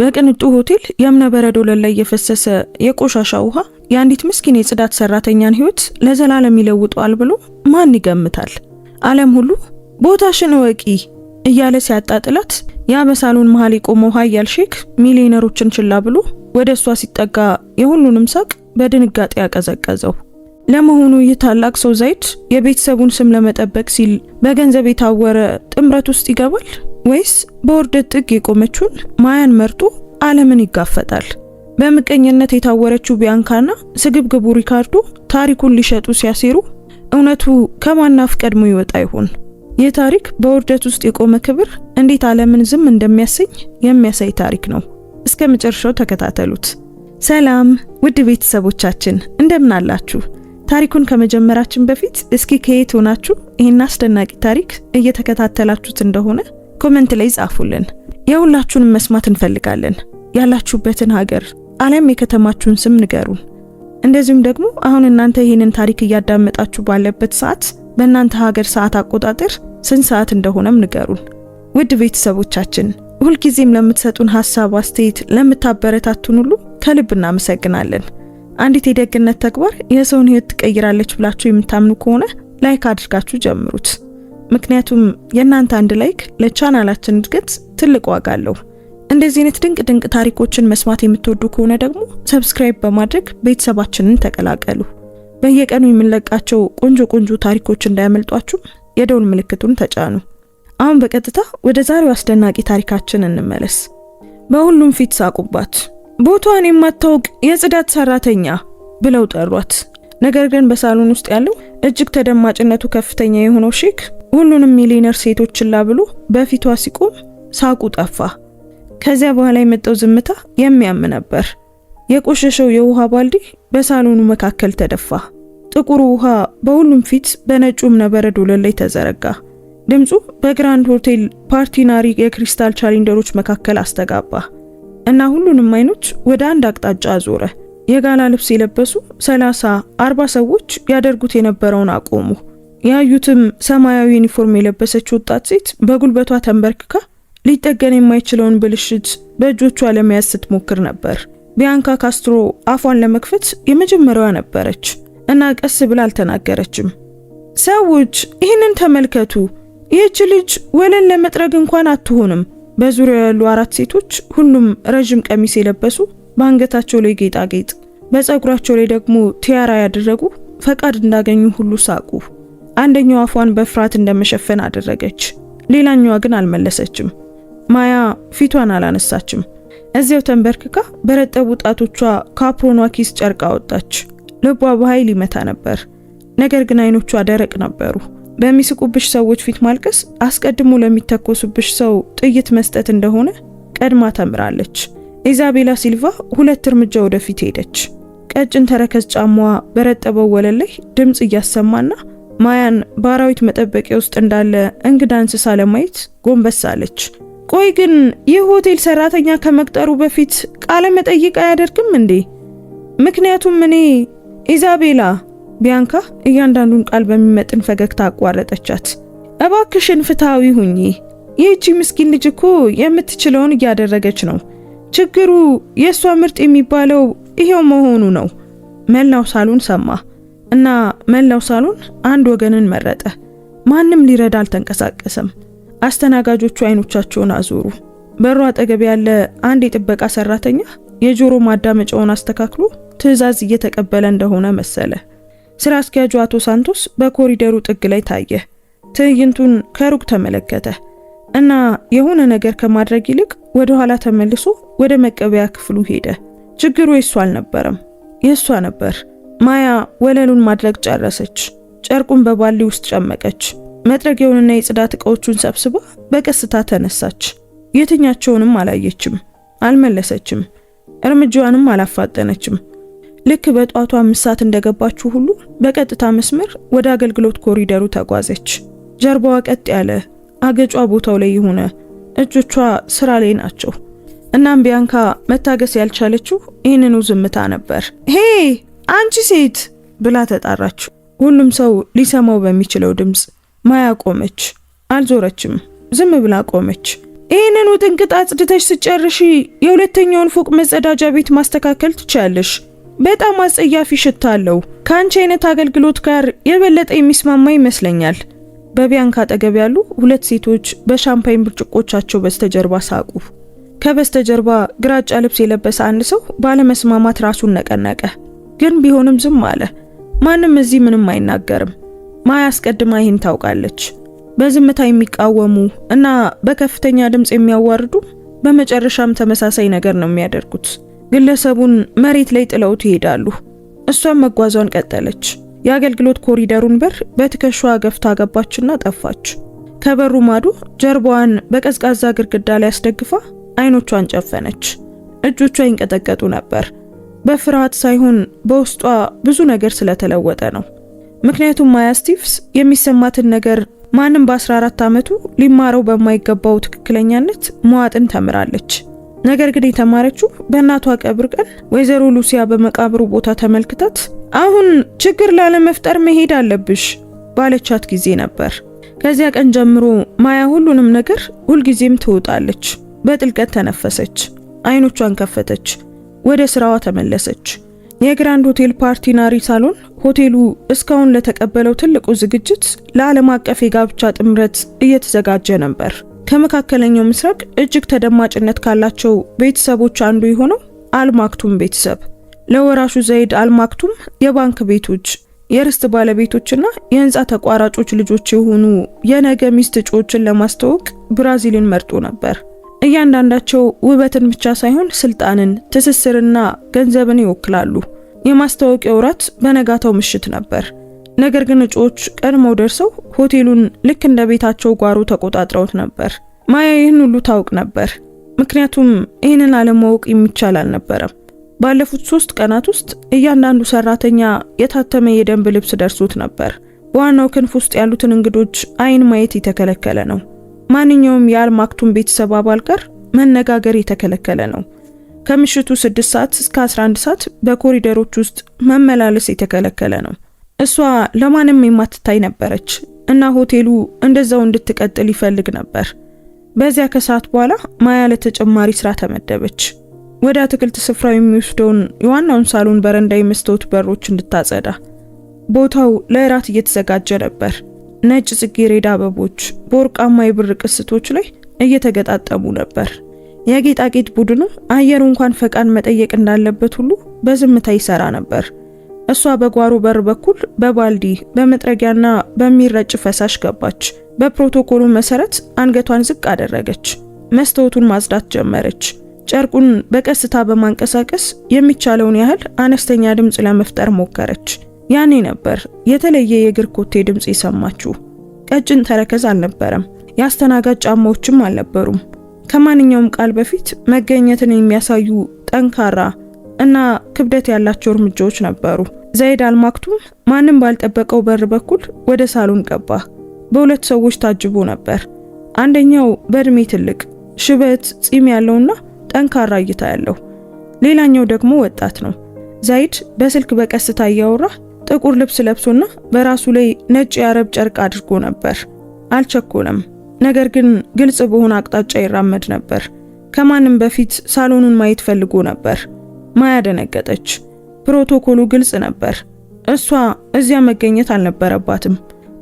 በቅንጡ ሆቴል የእብነበረድ ወለል ላይ የፈሰሰ የቆሻሻ ውሃ የአንዲት ምስኪን የጽዳት ሰራተኛን ህይወት ለዘላለም ይለውጣል ብሎ ማን ይገምታል? ዓለም ሁሉ ቦታሽን ወቂ እያለ ሲያጣጥላት ያ በሳሎን መሃል የቆመው ኃያል ሼክ ሚሊዮነሮችን ችላ ብሎ ወደ እሷ ሲጠጋ የሁሉንም ሳቅ በድንጋጤ ያቀዘቀዘው። ለመሆኑ ይህ ታላቅ ሰው ዘይድ የቤተሰቡን ስም ለመጠበቅ ሲል በገንዘብ የታወረ ጥምረት ውስጥ ይገባል ወይስ በውርደት ጥግ የቆመችውን ማያን መርጦ ዓለምን ይጋፈጣል? በምቀኝነት የታወረችው ቢያንካና ስግብግቡ ሪካርዶ ታሪኩን ሊሸጡ ሲያሴሩ እውነቱ ከማን አፍ ቀድሞ ይወጣ ይሆን? ይህ ታሪክ በውርደት ውስጥ የቆመ ክብር እንዴት ዓለምን ዝም እንደሚያሰኝ የሚያሳይ ታሪክ ነው። እስከ መጨረሻው ተከታተሉት። ሰላም ውድ ቤተሰቦቻችን እንደምን አላችሁ? ታሪኩን ከመጀመራችን በፊት እስኪ ከየት ሆናችሁ ይህን አስደናቂ ታሪክ እየተከታተላችሁት እንደሆነ ኮሜንት ላይ ጻፉልን። የሁላችሁንም መስማት እንፈልጋለን። ያላችሁበትን ሀገር፣ ዓለም፣ የከተማችሁን ስም ንገሩን። እንደዚሁም ደግሞ አሁን እናንተ ይህንን ታሪክ እያዳመጣችሁ ባለበት ሰዓት በእናንተ ሀገር ሰዓት አቆጣጠር ስንት ሰዓት እንደሆነም ንገሩን። ውድ ቤተሰቦቻችን ሁልጊዜም ለምትሰጡን ሐሳብ፣ አስተያየት፣ ለምታበረታቱን ሁሉ ከልብ እናመሰግናለን። አንዲት የደግነት ተግባር የሰውን ህይወት ትቀይራለች ብላችሁ የምታምኑ ከሆነ ላይክ አድርጋችሁ ጀምሩት። ምክንያቱም የእናንተ አንድ ላይክ ለቻናላችን እድገት ትልቅ ዋጋ አለው። እንደዚህ አይነት ድንቅ ታሪኮችን መስማት የምትወዱ ከሆነ ደግሞ ሰብስክራይብ በማድረግ ቤተሰባችንን ተቀላቀሉ። በየቀኑ የምንለቃቸው ቆንጆ ታሪኮች እንዳያመልጧችሁ የደውል ምልክቱን ተጫኑ። አሁን በቀጥታ ወደ ዛሬው አስደናቂ ታሪካችን እንመለስ። በሁሉም ፊት ሳቁባት። ቦታዋን የማታውቅ የጽዳት ሰራተኛ ብለው ጠሯት። ነገር ግን በሳሎን ውስጥ ያለው እጅግ ተደማጭነቱ ከፍተኛ የሆነው ሼክ ሁሉንም ሚሊዮነር ሴቶች ችላ ብሎ በፊቷ ሲቆም ሳቁ ጠፋ። ከዚያ በኋላ የመጣው ዝምታ የሚያም ነበር። የቆሸሸው የውሃ ባልዲ በሳሎኑ መካከል ተደፋ። ጥቁሩ ውሃ በሁሉም ፊት በነጩ እብነበረድ ወለል ላይ ተዘረጋ። ድምፁ በግራንድ ሆቴል ፓርቲናሪ የክሪስታል ቻሌንጀሮች መካከል አስተጋባ እና ሁሉንም አይኖች ወደ አንድ አቅጣጫ አዞረ። የጋላ ልብስ የለበሱ 30-40 ሰዎች ያደርጉት የነበረውን አቆሙ። ያዩትም ሰማያዊ ዩኒፎርም የለበሰች ወጣት ሴት በጉልበቷ ተንበርክካ ሊጠገን የማይችለውን ብልሽት በእጆቿ ለመያዝ ስትሞክር ነበር። ቢያንካ ካስትሮ አፏን ለመክፈት የመጀመሪያዋ ነበረች እና ቀስ ብላ አልተናገረችም። ሰዎች ይህንን ተመልከቱ፣ ይህች ልጅ ወለል ለመጥረግ እንኳን አትሆንም። በዙሪያው ያሉ 4 ሴቶች ሁሉም ረጅም ቀሚስ የለበሱ፣ በአንገታቸው ላይ ጌጣጌጥ፣ በፀጉራቸው ላይ ደግሞ ቲያራ ያደረጉ ፈቃድ እንዳገኙ ሁሉ ሳቁ። አንደኛዋ አፏን በፍርሃት እንደመሸፈን አደረገች፣ ሌላኛዋ ግን አልመለሰችም። ማያ ፊቷን አላነሳችም። እዚያው ተንበርክካ በረጠቡ ጣቶቿ ካፕሮኗ ኪስ ጨርቅ አወጣች። ልቧ በኃይል ይመታ ነበር፣ ነገር ግን አይኖቿ ደረቅ ነበሩ። በሚስቁብሽ ሰዎች ፊት ማልቀስ አስቀድሞ ለሚተኮሱብሽ ሰው ጥይት መስጠት እንደሆነ ቀድማ ተምራለች። ኢዛቤላ ሲልቫ 2 እርምጃ ወደፊት ሄደች። ቀጭን ተረከዝ ጫማዋ በረጠበው ወለል ላይ ድምጽ እያሰማና ማያን በአራዊት መጠበቂያ ውስጥ እንዳለ እንግዳ እንስሳ ለማየት ጎንበስ አለች። ቆይ ግን ይህ ሆቴል ሰራተኛ ከመቅጠሩ በፊት ቃለ መጠይቅ አያደርግም እንዴ? ምክንያቱም እኔ ኢዛቤላ። ቢያንካ እያንዳንዱን ቃል በሚመጥን ፈገግታ አቋረጠቻት። እባክሽን ፍትሃዊ ሁኚ። ይህቺ ምስኪን ልጅ እኮ የምትችለውን እያደረገች ነው። ችግሩ የሷ ምርጥ የሚባለው ይሄው መሆኑ ነው። መላው ሳሎን ሰማ እና መላው ሳሎን አንድ ወገንን መረጠ። ማንም ሊረዳ አልተንቀሳቀሰም። አስተናጋጆቹ አይኖቻቸውን አዞሩ። በሩ አጠገብ ያለ አንድ የጥበቃ ሰራተኛ የጆሮ ማዳመጫውን አስተካክሎ ትዕዛዝ እየተቀበለ እንደሆነ መሰለ። ስራ አስኪያጁ አቶ ሳንቶስ በኮሪደሩ ጥግ ላይ ታየ። ትዕይንቱን ከሩቅ ተመለከተ እና የሆነ ነገር ከማድረግ ይልቅ ወደ ኋላ ተመልሶ ወደ መቀበያ ክፍሉ ሄደ። ችግሩ የሱ አልነበረም፣ የሷ ነበር። ማያ ወለሉን ማድረግ ጨረሰች። ጨርቁን በባሊ ውስጥ ጨመቀች። መጥረጊያውንና የጽዳት ዕቃዎቹን ሰብስባ በቀስታ ተነሳች። የትኛቸውንም አላየችም፣ አልመለሰችም፣ እርምጃዋንም አላፋጠነችም። ልክ በጧቱ 5 ሰዓት እንደገባችሁ ሁሉ በቀጥታ መስመር ወደ አገልግሎት ኮሪደሩ ተጓዘች። ጀርባዋ ቀጥ ያለ፣ አገጯ ቦታው ላይ የሆነ፣ እጆቿ ስራ ላይ ናቸው። እናም ቢያንካ መታገስ ያልቻለችው ይህንኑ ዝምታ ነበር። ሄ አንቺ ሴት ብላ ተጣራች። ሁሉም ሰው ሊሰማው በሚችለው ድምጽ ማያ ቆመች። አልዞረችም፣ ዝም ብላ ቆመች። ይህንን ውጥንቅጥ አጽድተሽ ስጨርሺ የሁለተኛውን ፎቅ መጸዳጃ ቤት ማስተካከል ትችያለሽ። በጣም አጸያፊ ሽታ አለው። ከአንቺ አይነት አገልግሎት ጋር የበለጠ የሚስማማ ይመስለኛል። በቢያንካ አጠገብ ያሉ ሁለት ሴቶች በሻምፓኝ ብርጭቆቻቸው በስተጀርባ ሳቁ። ከበስተጀርባ ግራጫ ልብስ የለበሰ አንድ ሰው ባለመስማማት ራሱን ነቀነቀ። ግን ቢሆንም ዝም አለ። ማንም እዚህ ምንም አይናገርም። ማያ አስቀድማ ይህን ታውቃለች። በዝምታ የሚቃወሙ እና በከፍተኛ ድምጽ የሚያዋርዱ በመጨረሻም ተመሳሳይ ነገር ነው የሚያደርጉት። ግለሰቡን መሬት ላይ ጥለውት ይሄዳሉ። እሷም መጓዟን ቀጠለች። የአገልግሎት ኮሪደሩን በር በትከሻዋ ገፍታ ገባችና ጠፋች። ከበሩ ማዶ ጀርባዋን በቀዝቃዛ ግድግዳ ላይ አስደግፋ አይኖቿን ጨፈነች። እጆቿ ይንቀጠቀጡ ነበር። በፍርሃት ሳይሆን በውስጧ ብዙ ነገር ስለተለወጠ ነው። ምክንያቱም ማያ ስቲቭስ የሚሰማትን ነገር ማንም በ14 ዓመቱ ሊማረው በማይገባው ትክክለኛነት መዋጥን ተምራለች። ነገር ግን የተማረችው በእናቷ ቀብር ቀን ወይዘሮ ሉሲያ በመቃብሩ ቦታ ተመልክታት አሁን ችግር ላለመፍጠር መሄድ አለብሽ ባለቻት ጊዜ ነበር። ከዚያ ቀን ጀምሮ ማያ ሁሉንም ነገር ሁልጊዜም ትውጣለች። በጥልቀት ተነፈሰች፣ አይኖቿን ከፈተች፣ ወደ ስራዋ ተመለሰች። የግራንድ ሆቴል ፓርቲናሪ ሳሎን ሆቴሉ እስካሁን ለተቀበለው ትልቁ ዝግጅት ለዓለም አቀፍ የጋብቻ ጥምረት እየተዘጋጀ ነበር። ከመካከለኛው ምስራቅ እጅግ ተደማጭነት ካላቸው ቤተሰቦች አንዱ የሆነው አልማክቱም ቤተሰብ ለወራሹ ዘይድ አልማክቱም የባንክ ቤቶች፣ የርስት ባለቤቶችና የህንጻ ተቋራጮች ልጆች የሆኑ የነገ ሚስት እጩዎችን ለማስተዋወቅ ብራዚልን መርጦ ነበር። እያንዳንዳቸው ውበትን ብቻ ሳይሆን ስልጣንን፣ ትስስርና ገንዘብን ይወክላሉ። የማስተዋወቂያው ወራት በነጋታው ምሽት ነበር። ነገር ግን እጩዎች ቀድመው ደርሰው ሆቴሉን ልክ እንደ ቤታቸው ጓሮ ተቆጣጥረውት ነበር። ማያ ይህን ሁሉ ታውቅ ነበር፣ ምክንያቱም ይህንን አለማወቅ የሚቻል አልነበረም። ባለፉት 3 ቀናት ውስጥ እያንዳንዱ ሰራተኛ የታተመ የደንብ ልብስ ደርሶት ነበር። በዋናው ክንፍ ውስጥ ያሉትን እንግዶች አይን ማየት የተከለከለ ነው። ማንኛውም የአልማክቱም ቤተሰብ አባል ጋር መነጋገር የተከለከለ ነው። ከምሽቱ 6 ሰዓት እስከ 11 ሰዓት በኮሪደሮች ውስጥ መመላለስ የተከለከለ ነው። እሷ ለማንም የማትታይ ነበረች እና ሆቴሉ እንደዛው እንድትቀጥል ይፈልግ ነበር። በዚያ ከሰዓት በኋላ ማያ ለተጨማሪ ስራ ተመደበች። ወደ አትክልት ስፍራው የሚወስደውን የዋናውን ሳሎን በረንዳ የመስታወት በሮች እንድታጸዳ። ቦታው ለእራት እየተዘጋጀ ነበር። ነጭ ጽጌረዳ አበቦች በወርቃማ የብር ቅስቶች ላይ እየተገጣጠሙ ነበር። የጌጣጌጥ ቡድኑ አየሩ እንኳን ፈቃድ መጠየቅ እንዳለበት ሁሉ በዝምታ ይሰራ ነበር። እሷ በጓሮ በር በኩል በባልዲ በመጥረጊያና በሚረጭ ፈሳሽ ገባች። በፕሮቶኮሉ መሰረት አንገቷን ዝቅ አደረገች። መስታወቱን ማጽዳት ጀመረች። ጨርቁን በቀስታ በማንቀሳቀስ የሚቻለውን ያህል አነስተኛ ድምጽ ለመፍጠር ሞከረች። ያኔ ነበር የተለየ የእግር ኮቴ ድምጽ የሰማችው። ቀጭን ተረከዝ አልነበረም፣ የአስተናጋጅ ጫማዎችም አልነበሩም። ከማንኛውም ቃል በፊት መገኘትን የሚያሳዩ ጠንካራ እና ክብደት ያላቸው እርምጃዎች ነበሩ። ዘይድ አልማክቱም ማንም ባልጠበቀው በር በኩል ወደ ሳሎን ገባ። በሁለት ሰዎች ታጅቦ ነበር። አንደኛው በእድሜ ትልቅ፣ ሽበት ጺም ያለውና ጠንካራ እይታ ያለው፣ ሌላኛው ደግሞ ወጣት ነው። ዘይድ በስልክ በቀስታ እያወራ ጥቁር ልብስ ለብሶና በራሱ ላይ ነጭ የአረብ ጨርቅ አድርጎ ነበር። አልቸኮለም፣ ነገር ግን ግልጽ በሆነ አቅጣጫ ይራመድ ነበር። ከማንም በፊት ሳሎኑን ማየት ፈልጎ ነበር። ማያ ደነገጠች። ፕሮቶኮሉ ግልጽ ነበር። እሷ እዚያ መገኘት አልነበረባትም፣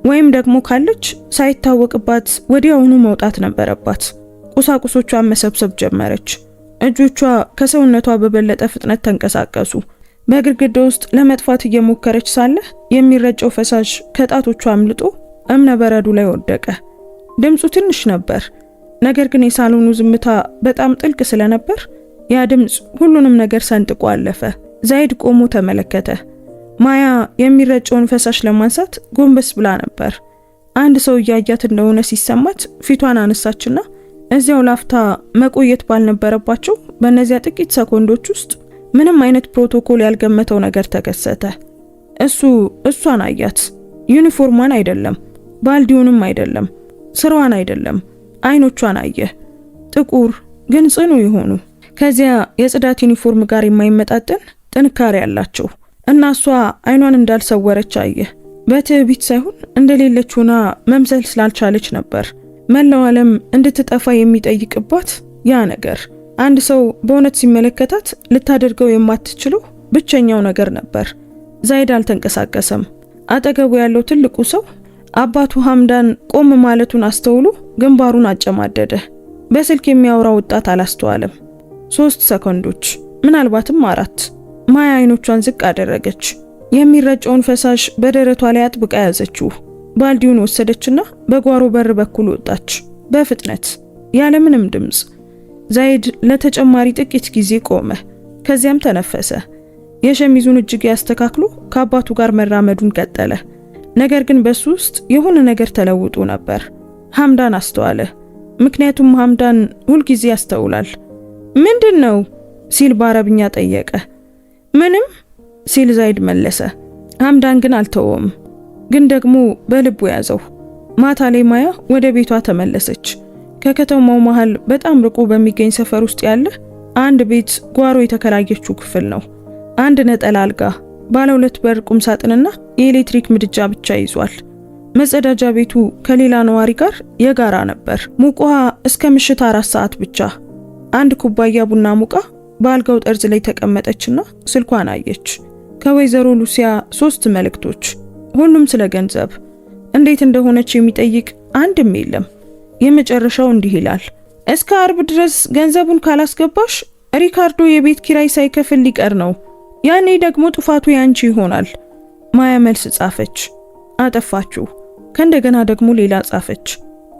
ወይም ደግሞ ካለች ሳይታወቅባት ወዲያውኑ መውጣት ነበረባት። ቁሳቁሶቿን መሰብሰብ ጀመረች። እጆቿ ከሰውነቷ በበለጠ ፍጥነት ተንቀሳቀሱ። በግድግዳ ውስጥ ለመጥፋት እየሞከረች ሳለ የሚረጨው ፈሳሽ ከጣቶቿ አምልጦ እብነ በረዱ ላይ ወደቀ። ድምፁ ትንሽ ነበር፣ ነገር ግን የሳሎኑ ዝምታ በጣም ጥልቅ ስለነበር ያ ድምፅ ሁሉንም ነገር ሰንጥቆ አለፈ። ዘይድ ቆሞ ተመለከተ። ማያ የሚረጨውን ፈሳሽ ለማንሳት ጎንበስ ብላ ነበር። አንድ ሰው እያያት እንደሆነ ሲሰማት ፊቷን አነሳችና እዚያው ላፍታ መቆየት ባልነበረባቸው በእነዚያ ጥቂት ሰኮንዶች ውስጥ ምንም አይነት ፕሮቶኮል ያልገመተው ነገር ተከሰተ። እሷን አያት። ዩኒፎርሟን አይደለም፣ ባልዲውንም አይደለም፣ ስራዋን አይደለም፣ አይኖቿን አየ። ጥቁር ግን ጽኑ የሆኑ ከዚያ የጽዳት ዩኒፎርም ጋር የማይመጣጠን ጥንካሬ ያላቸው እና እሷ አይኗን እንዳልሰወረች አየ። በትዕቢት ሳይሆን እንደሌለች ሆና መምሰል ስላልቻለች ነበር። መላው ዓለም እንድትጠፋ የሚጠይቅባት ያ ነገር አንድ ሰው በእውነት ሲመለከታት ልታደርገው የማትችለው ብቸኛው ነገር ነበር። ዛይድ አልተንቀሳቀሰም። አጠገቡ ያለው ትልቁ ሰው አባቱ ሐምዳን ቆም ማለቱን አስተውሎ ግንባሩን አጨማደደ። በስልክ የሚያወራው ወጣት አላስተዋለም። 3 ሰከንዶች ምናልባትም 4። ማያ አይኖቿን ዝቅ አደረገች። የሚረጨውን ፈሳሽ በደረቷ ላይ አጥብቃ ያዘችው። ባልዲውን ወሰደችና በጓሮ በር በኩል ወጣች። በፍጥነት ያለምንም ድምጽ። ዛይድ ለተጨማሪ ጥቂት ጊዜ ቆመ። ከዚያም ተነፈሰ። የሸሚዙን እጅጌ ያስተካክሎ ከአባቱ ጋር መራመዱን ቀጠለ። ነገር ግን በሱ ውስጥ የሆነ ነገር ተለውጦ ነበር። ሐምዳን አስተዋለ። ምክንያቱም ሐምዳን ሁልጊዜ ያስተውላል። ምንድነው ሲል በአረብኛ ጠየቀ። ምንም ሲል ዛይድ መለሰ። ሐምዳን ግን አልተወም። ግን ደግሞ በልቡ ያዘው። ማታ ላይ ማያ ወደ ቤቷ ተመለሰች። ከከተማው መሃል በጣም ርቆ በሚገኝ ሰፈር ውስጥ ያለ አንድ ቤት ጓሮ የተከራየችው ክፍል ነው። አንድ ነጠላ አልጋ፣ ባለ 2 በር ቁም ሳጥንና የኤሌክትሪክ ምድጃ ብቻ ይዟል። መጸዳጃ ቤቱ ከሌላ ነዋሪ ጋር የጋራ ነበር። ሙቅ ውሃ እስከ ምሽት 4 ሰዓት ብቻ። አንድ ኩባያ ቡና ሙቃ በአልጋው ጠርዝ ላይ ተቀመጠችና ስልኳን አየች። ከወይዘሮ ሉሲያ 3 መልእክቶች፣ ሁሉም ስለ ገንዘብ። እንዴት እንደሆነች የሚጠይቅ አንድም የለም። የመጨረሻው እንዲህ ይላል: እስከ አርብ ድረስ ገንዘቡን ካላስገባሽ ሪካርዶ የቤት ኪራይ ሳይከፍል ሊቀር ነው። ያኔ ደግሞ ጥፋቱ ያንቺ ይሆናል። ማያ መልስ ጻፈች። አጠፋችሁ። ከእንደገና ደግሞ ሌላ ጻፈች።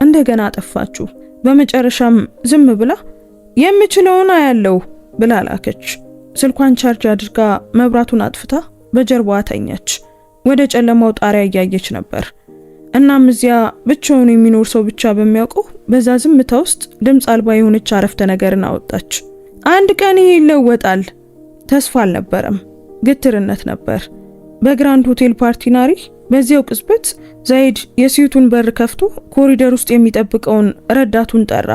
እንደገና አጠፋችሁ። በመጨረሻም ዝም ብላ የምችለውን አያለው ብላ ላከች። ስልኳን ቻርጅ አድርጋ መብራቱን አጥፍታ በጀርባዋ ተኛች። ወደ ጨለማው ጣሪያ እያየች ነበር። እናም እዚያ ብቻውን የሚኖር ሰው ብቻ በሚያውቀው በዛ ዝምታ ውስጥ ድምፅ አልባ የሆነች አረፍተ ነገርን አወጣች። አንድ ቀን ይሄ ይለወጣል። ተስፋ አልነበረም፣ ግትርነት ነበር። በግራንድ ሆቴል ፓርቲናሪ በዚያው ቅጽበት ዛይድ የስዩቱን በር ከፍቶ ኮሪደር ውስጥ የሚጠብቀውን ረዳቱን ጠራ።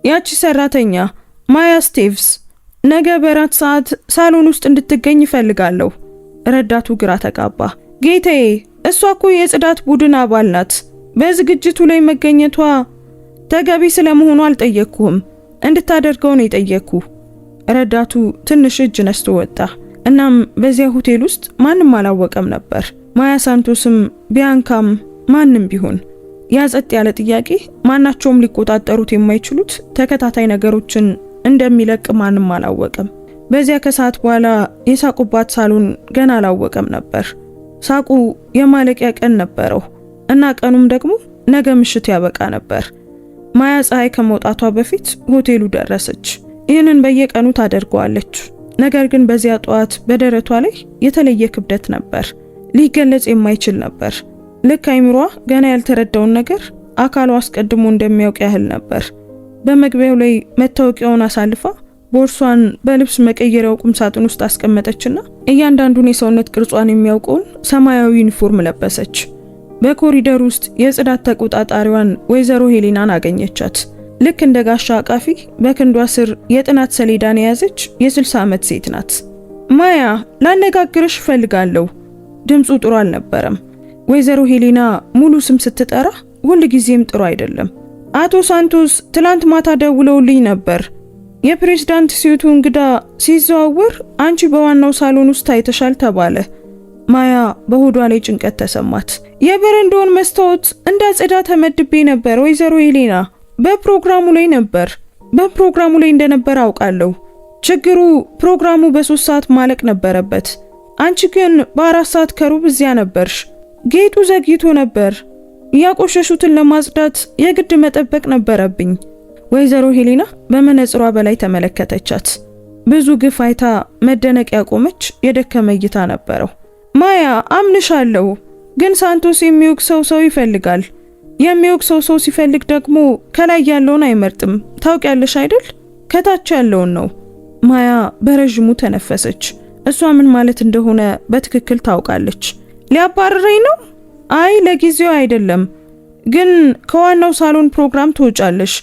ያቺ ሰራተኛ ማያ ስቴቭስ ነገ በራት ሰዓት ሳሎን ውስጥ እንድትገኝ ይፈልጋለሁ። ረዳቱ ግራ ተጋባ። ጌታዬ፣ እሷ እኮ የጽዳት ቡድን አባል ናት። በዝግጅቱ ላይ መገኘቷ ተገቢ ስለመሆኑ አልጠየቅኩም። እንድታደርገው ነው የጠየቅኩ። ረዳቱ ትንሽ እጅ ነስቶ ወጣ። እናም በዚያ ሆቴል ውስጥ ማንም አላወቀም ነበር። ማያ ሳንቶስም ቢያንካም ማንም ቢሆን ያጸጥ ያለ ጥያቄ ማናቸውም ሊቆጣጠሩት የማይችሉት ተከታታይ ነገሮችን እንደሚለቅ ማንም አላወቀም። በዚያ ከሰዓት በኋላ የሳቁባት ሳሎን ገና አላወቀም ነበር። ሳቁ የማለቂያ ቀን ነበረው እና ቀኑም ደግሞ ነገ ምሽት ያበቃ ነበር። ማያ ፀሐይ ከመውጣቷ በፊት ሆቴሉ ደረሰች። ይህንን በየቀኑ ታደርገዋለች። ነገር ግን በዚያ ጠዋት በደረቷ ላይ የተለየ ክብደት ነበር። ሊገለጽ የማይችል ነበር። ልክ አይምሯ ገና ያልተረዳውን ነገር አካሏ አስቀድሞ እንደሚያውቅ ያህል ነበር። በመግቢያው ላይ መታወቂያውን አሳልፋ ቦርሷን በልብስ መቀየሪያው ቁም ሳጥን ውስጥ አስቀመጠችና እያንዳንዱን የሰውነት ቅርጿን የሚያውቀውን ሰማያዊ ዩኒፎርም ለበሰች። በኮሪደር ውስጥ የጽዳት ተቆጣጣሪዋን ወይዘሮ ሄሌናን አገኘቻት። ልክ እንደ ጋሻ አቃፊ በክንዷ ስር የጥናት ሰሌዳን የያዘች የ60 ዓመት ሴት ናት። ማያ፣ ላነጋግርሽ እፈልጋለሁ። ድምፁ ጥሩ አልነበረም። ወይዘሮ ሄሌና ሙሉ ስም ስትጠራ ሁል ጊዜም ጥሩ አይደለም። አቶ ሳንቶስ ትላንት ማታ ደውለውልኝ ነበር። የፕሬዝዳንት ስዩቱ እንግዳ ሲዘዋወር አንቺ በዋናው ሳሎን ውስጥ ታይተሻል ተባለ። ማያ በሆዷ ላይ ጭንቀት ተሰማት። የበረንዳውን መስታወት እንዳጸዳ ተመድቤ ነበር ወይዘሮ ሄሌና። በፕሮግራሙ ላይ እንደነበር አውቃለሁ። ችግሩ ፕሮግራሙ በ3 ሰዓት ማለቅ ነበረበት። አንቺ ግን በ4 ሰዓት ከሩብ እዚያ ነበርሽ። ጌጡ ዘግይቶ ነበር። ያቆሸሹትን ለማጽዳት የግድ መጠበቅ ነበረብኝ። ወይዘሮ ሄሌና በመነጽሯ በላይ ተመለከተቻት። ብዙ ግፍ አይታ መደነቅ ያቆመች የደከመ እይታ ነበረው። ማያ፣ አምንሻለሁ፣ ግን ሳንቶስ የሚወቅሰው ሰው ይፈልጋል። የሚወቅሰው ሰው ሲፈልግ ደግሞ ከላይ ያለውን አይመርጥም። ታውቂያለሽ አይደል? ከታች ያለውን ነው። ማያ በረጅሙ ተነፈሰች። እሷ ምን ማለት እንደሆነ በትክክል ታውቃለች። ሊያባረረኝ ነው? አይ ለጊዜው አይደለም፣ ግን ከዋናው ሳሎን ፕሮግራም ትወጫለሽ።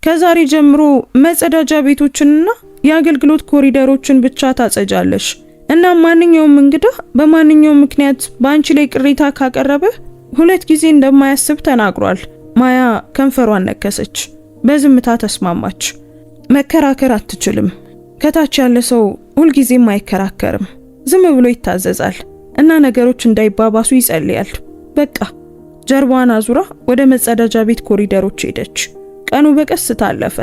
ከዛሬ ጀምሮ መጸዳጃ ቤቶችንና የአገልግሎት ኮሪደሮችን ብቻ ታጸጃለሽ። እና ማንኛውም እንግዳ በማንኛውም ምክንያት በአንቺ ላይ ቅሬታ ካቀረበ 2 ጊዜ እንደማያስብ ተናግሯል። ማያ ከንፈሯን ነከሰች። በዝምታ ተስማማች። መከራከር አትችልም። ከታች ያለ ሰው ሁልጊዜም አይከራከርም። ዝም ብሎ ይታዘዛል እና ነገሮች እንዳይባባሱ ይጸልያል። በቃ ጀርባዋን አዙራ ወደ መጸዳጃ ቤት ኮሪደሮች ሄደች። ቀኑ በቀስታ አለፈ።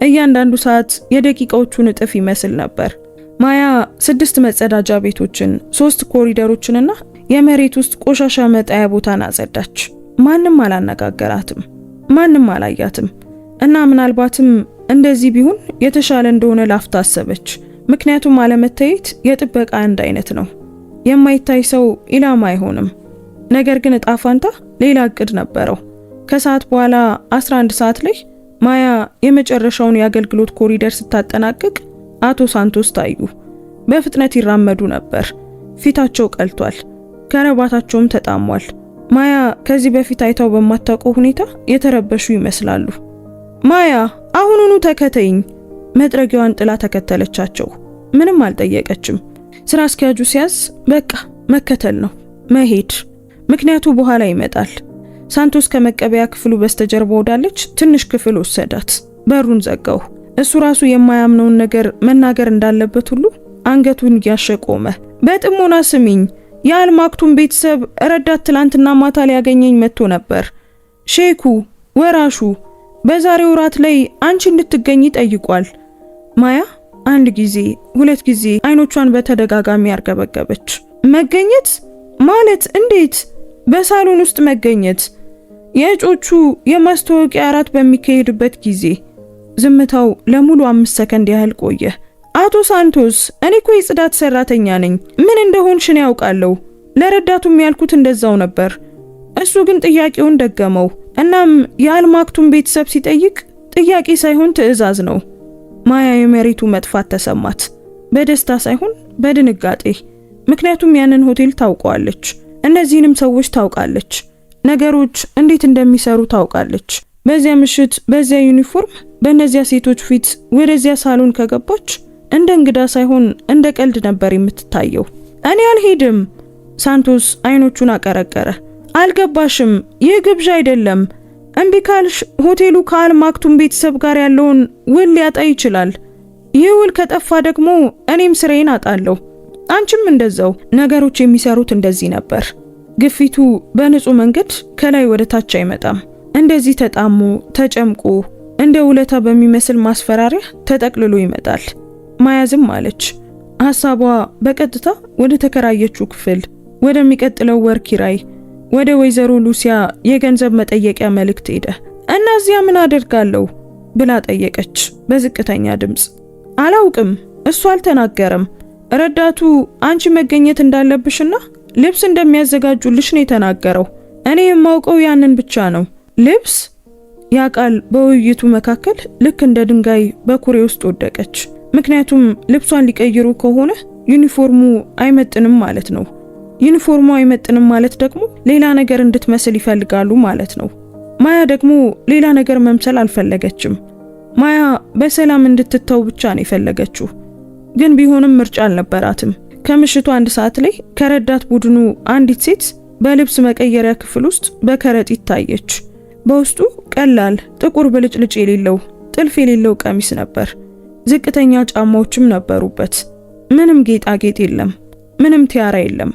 እያንዳንዱ ሰዓት የደቂቃዎቹን እጥፍ ይመስል ነበር። ማያ 6 መጸዳጃ ቤቶችን፣ 3 ኮሪደሮችንና የመሬት ውስጥ ቆሻሻ መጣያ ቦታን አጸዳች። ማንም አላነጋገራትም፣ ማንም አላያትም እና ምናልባትም እንደዚህ ቢሆን የተሻለ እንደሆነ ላፍታ አሰበች። ምክንያቱም አለመታየት የጥበቃ አንድ አይነት ነው። የማይታይ ሰው ኢላማ አይሆንም። ነገር ግን እጣ ፋንታ ሌላ እቅድ ነበረው። ከሰዓት በኋላ 11 ሰዓት ላይ ማያ የመጨረሻውን የአገልግሎት ኮሪደር ስታጠናቅቅ አቶ ሳንቶስ ታዩ። በፍጥነት ይራመዱ ነበር። ፊታቸው ቀልቷል፣ ከረባታቸውም ተጣሟል። ማያ ከዚህ በፊት አይታው በማታውቀው ሁኔታ የተረበሹ ይመስላሉ። ማያ አሁኑኑ ተከተይኝ። መጥረጊያዋን ጥላ ተከተለቻቸው። ምንም አልጠየቀችም። ስራ አስኪያጁ ሲያዝ በቃ መከተል ነው፣ መሄድ። ምክንያቱ በኋላ ይመጣል። ሳንቶስ ከመቀበያ ክፍሉ በስተጀርባ ወዳለች ትንሽ ክፍል ወሰዳት። በሩን ዘጋው። እሱ ራሱ የማያምነውን ነገር መናገር እንዳለበት ሁሉ አንገቱን እያሸቆመ በጥሞና ስሚኝ፣ የአልማክቱም ቤተሰብ ረዳት ትላንትና ማታ ሊያገኘኝ መጥቶ ነበር። ሼኩ ወራሹ በዛሬው ራት ላይ አንቺ እንድትገኝ ጠይቋል። ማያ አንድ ጊዜ 2 ጊዜ አይኖቿን በተደጋጋሚ ያርገበገበች። መገኘት ማለት እንዴት? በሳሎን ውስጥ መገኘት፣ የእጮቹ የማስተዋወቂያ ራት በሚካሄድበት ጊዜ። ዝምታው ለሙሉ 5 ሰከንድ ያህል ቆየ። አቶ ሳንቶስ፣ እኔ እኮ የጽዳት ሰራተኛ ነኝ። ምን እንደሆንሽ ነው ያውቃለሁ። ለረዳቱም ያልኩት እንደዛው ነበር። እሱ ግን ጥያቄውን ደገመው። እናም የአልማክቱም ቤተሰብ ሲጠይቅ ጥያቄ ሳይሆን ትዕዛዝ ነው። ማያ የመሬቱ መጥፋት ተሰማት። በደስታ ሳይሆን በድንጋጤ። ምክንያቱም ያንን ሆቴል ታውቀዋለች። እነዚህንም ሰዎች ታውቃለች። ነገሮች እንዴት እንደሚሰሩ ታውቃለች። በዚያ ምሽት በዚያ ዩኒፎርም በእነዚያ ሴቶች ፊት ወደዚያ ሳሎን ከገባች እንደ እንግዳ ሳይሆን እንደ ቀልድ ነበር የምትታየው። እኔ አልሄድም። ሳንቶስ አይኖቹን አቀረቀረ። አልገባሽም፣ ይህ ግብዣ አይደለም። እምቢ ካልሽ ሆቴሉ ከአልማክቱም ቤተሰብ ጋር ያለውን ውል ሊያጣ ይችላል። ይህ ውል ከጠፋ ደግሞ እኔም ስራዬን አጣለሁ። አንቺም እንደዛው። ነገሮች የሚሰሩት እንደዚህ ነበር። ግፊቱ በንጹህ መንገድ ከላይ ወደ ታች አይመጣም። እንደዚህ ተጣሞ ተጨምቆ እንደ ውለታ በሚመስል ማስፈራሪያ ተጠቅልሎ ይመጣል። ማያ ዝም አለች። ሐሳቧ በቀጥታ ወደ ተከራየችው ክፍል፣ ወደሚቀጥለው ወር ኪራይ፣ ወደ ወይዘሮ ሉሲያ የገንዘብ መጠየቂያ መልእክት ሄደ። እና እዚያ ምን አደርጋለሁ ብላ ጠየቀች በዝቅተኛ ድምፅ። አላውቅም፣ እሱ አልተናገረም። ረዳቱ አንቺ መገኘት እንዳለብሽና ልብስ እንደሚያዘጋጁልሽ ነው የተናገረው። እኔ የማውቀው ያንን ብቻ ነው። ልብስ? ያ ቃል በውይይቱ መካከል ልክ እንደ ድንጋይ በኩሬ ውስጥ ወደቀች። ምክንያቱም ልብሷን ሊቀይሩ ከሆነ ዩኒፎርሙ አይመጥንም ማለት ነው። ዩኒፎርሙ አይመጥንም ማለት ደግሞ ሌላ ነገር እንድትመስል ይፈልጋሉ ማለት ነው። ማያ ደግሞ ሌላ ነገር መምሰል አልፈለገችም። ማያ በሰላም እንድትተው ብቻ ነው የፈለገችው። ግን ቢሆንም ምርጫ አልነበራትም። ከምሽቱ 1 ሰዓት ላይ ከረዳት ቡድኑ አንዲት ሴት በልብስ መቀየሪያ ክፍል ውስጥ በከረጢት ታየች። በውስጡ ቀላል ጥቁር ብልጭልጭ የሌለው ጥልፍ የሌለው ቀሚስ ነበር። ዝቅተኛ ጫማዎችም ነበሩበት። ምንም ጌጣጌጥ የለም፣ ምንም ቲያራ የለም።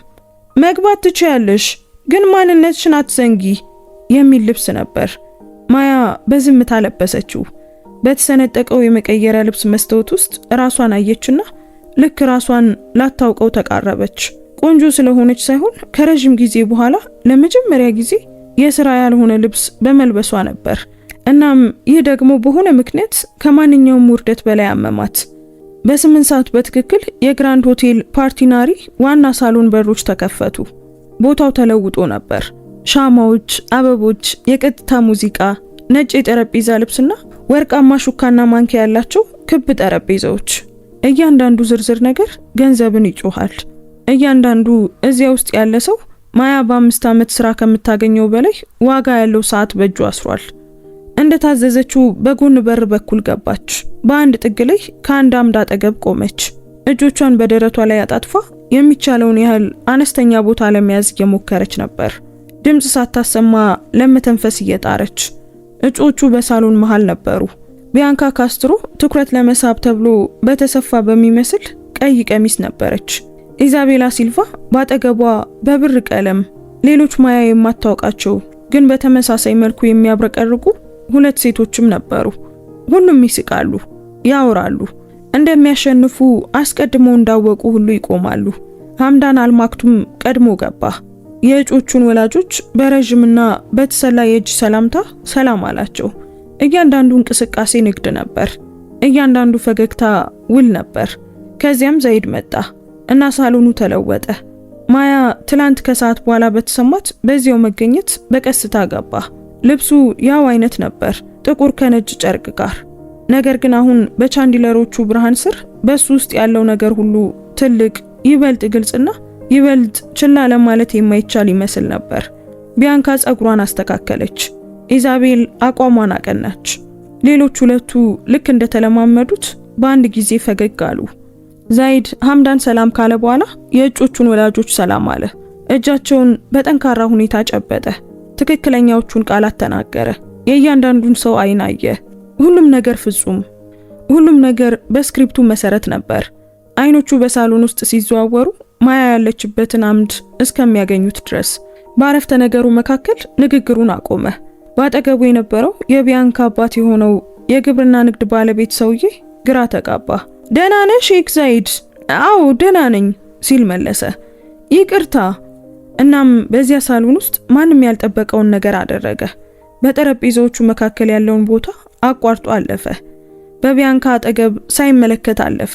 መግባት ትችያለሽ፣ ግን ማንነትሽን አትዘንጊ የሚል ልብስ ነበር። ማያ በዝምታ ለበሰችው። በተሰነጠቀው የመቀየሪያ ልብስ መስታወት ውስጥ ራሷን አየችና ልክ ራሷን ላታውቀው ተቃረበች። ቆንጆ ስለሆነች ሳይሆን ከረጅም ጊዜ በኋላ ለመጀመሪያ ጊዜ የሥራ ያልሆነ ልብስ በመልበሷ ነበር። እናም ይህ ደግሞ በሆነ ምክንያት ከማንኛውም ውርደት በላይ አመማት። በ8 ሰዓት በትክክል የግራንድ ሆቴል ፓርቲናሪ ዋና ሳሎን በሮች ተከፈቱ። ቦታው ተለውጦ ነበር። ሻማዎች፣ አበቦች፣ የቀጥታ ሙዚቃ፣ ነጭ የጠረጴዛ ልብስና ወርቃማ ሹካና ማንኪያ ያላቸው ክብ ጠረጴዛዎች። እያንዳንዱ ዝርዝር ነገር ገንዘብን ይጮሃል። እያንዳንዱ እዚያ ውስጥ ያለ ሰው ማያ በ5 ዓመት ስራ ከምታገኘው በላይ ዋጋ ያለው ሰዓት በእጁ አስሯል። እንደታዘዘችው በጎን በር በኩል ገባች። በአንድ ጥግ ላይ ከአንድ አምድ አጠገብ ቆመች። እጆቿን በደረቷ ላይ አጣጥፋ የሚቻለውን ያህል አነስተኛ ቦታ ለመያዝ እየሞከረች ነበር። ድምጽ ሳታሰማ ለመተንፈስ እየጣረች። እጮቹ በሳሎን መሃል ነበሩ። ቢያንካ ካስትሮ ትኩረት ለመሳብ ተብሎ በተሰፋ በሚመስል ቀይ ቀሚስ ነበረች። ኢዛቤላ ሲልቫ ባጠገቧ በብር ቀለም ሌሎች ማያ የማታውቃቸው ግን በተመሳሳይ መልኩ የሚያብረቀርቁ ሁለት ሴቶችም ነበሩ። ሁሉም ይስቃሉ፣ ያወራሉ። እንደሚያሸንፉ አስቀድመው እንዳወቁ ሁሉ ይቆማሉ። ሐምዳን አልማክቱም ቀድሞ ገባ። የእጮቹን ወላጆች በረጅምና በተሰላ የእጅ ሰላምታ ሰላም አላቸው። እያንዳንዱ እንቅስቃሴ ንግድ ነበር። እያንዳንዱ ፈገግታ ውል ነበር። ከዚያም ዘይድ መጣ እና ሳሎኑ ተለወጠ። ማያ ትላንት ከሰዓት በኋላ በተሰማት በዚያው መገኘት በቀስታ ገባ። ልብሱ ያው አይነት ነበር፣ ጥቁር ከነጭ ጨርቅ ጋር። ነገር ግን አሁን በቻንዲለሮቹ ብርሃን ስር በሱ ውስጥ ያለው ነገር ሁሉ ትልቅ፣ ይበልጥ ግልጽና ይበልጥ ችላ ለማለት የማይቻል ይመስል ነበር። ቢያንካ ጸጉሯን አስተካከለች። ኢዛቤል አቋሟን አቀናች። ሌሎች ሁለቱ ልክ እንደተለማመዱት በአንድ ጊዜ ፈገግ አሉ። ዛይድ ሐምዳን ሰላም ካለ በኋላ የእጮቹን ወላጆች ሰላም አለ። እጃቸውን በጠንካራ ሁኔታ ጨበጠ። ትክክለኛዎቹን ቃላት ተናገረ። የእያንዳንዱን ሰው አይን አየ። ሁሉም ነገር ፍጹም፣ ሁሉም ነገር በስክሪፕቱ መሰረት ነበር። አይኖቹ በሳሎን ውስጥ ሲዘዋወሩ ማያ ያለችበትን አምድ እስከሚያገኙት ድረስ በአረፍተ ነገሩ መካከል ንግግሩን አቆመ። ባጠገቡ የነበረው የቢያንካ አባት የሆነው የግብርና ንግድ ባለቤት ሰውዬ ግራ ተጋባ። ደህና ነህ ሼክ ዛይድ? አዎ ደህና ነኝ ሲል መለሰ። ይቅርታ። እናም በዚያ ሳሎን ውስጥ ማንም ያልጠበቀውን ነገር አደረገ። በጠረጴዛዎቹ መካከል ያለውን ቦታ አቋርጦ አለፈ። በቢያንካ አጠገብ ሳይመለከት አለፈ።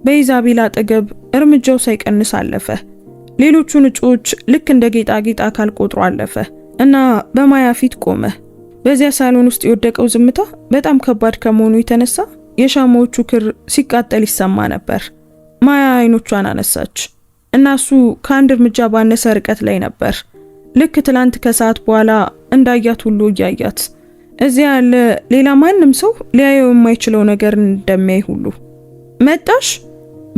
በኢዛቤላ አጠገብ እርምጃው ሳይቀንስ አለፈ። ሌሎቹን እጮች ልክ እንደ ጌጣጌጥ አካል ቆጥሮ አለፈ እና በማያ ፊት ቆመ። በዚያ ሳሎን ውስጥ የወደቀው ዝምታ በጣም ከባድ ከመሆኑ የተነሳ የሻማዎቹ ክር ሲቃጠል ይሰማ ነበር። ማያ አይኖቿን አነሳች እና እሱ ከአንድ እርምጃ ባነሰ ርቀት ላይ ነበር። ልክ ትላንት ከሰዓት በኋላ እንዳያት ሁሉ እያያት፣ እዚያ ያለ ሌላ ማንም ሰው ሊያየው የማይችለው ነገር እንደሚያይ ሁሉ። መጣሽ?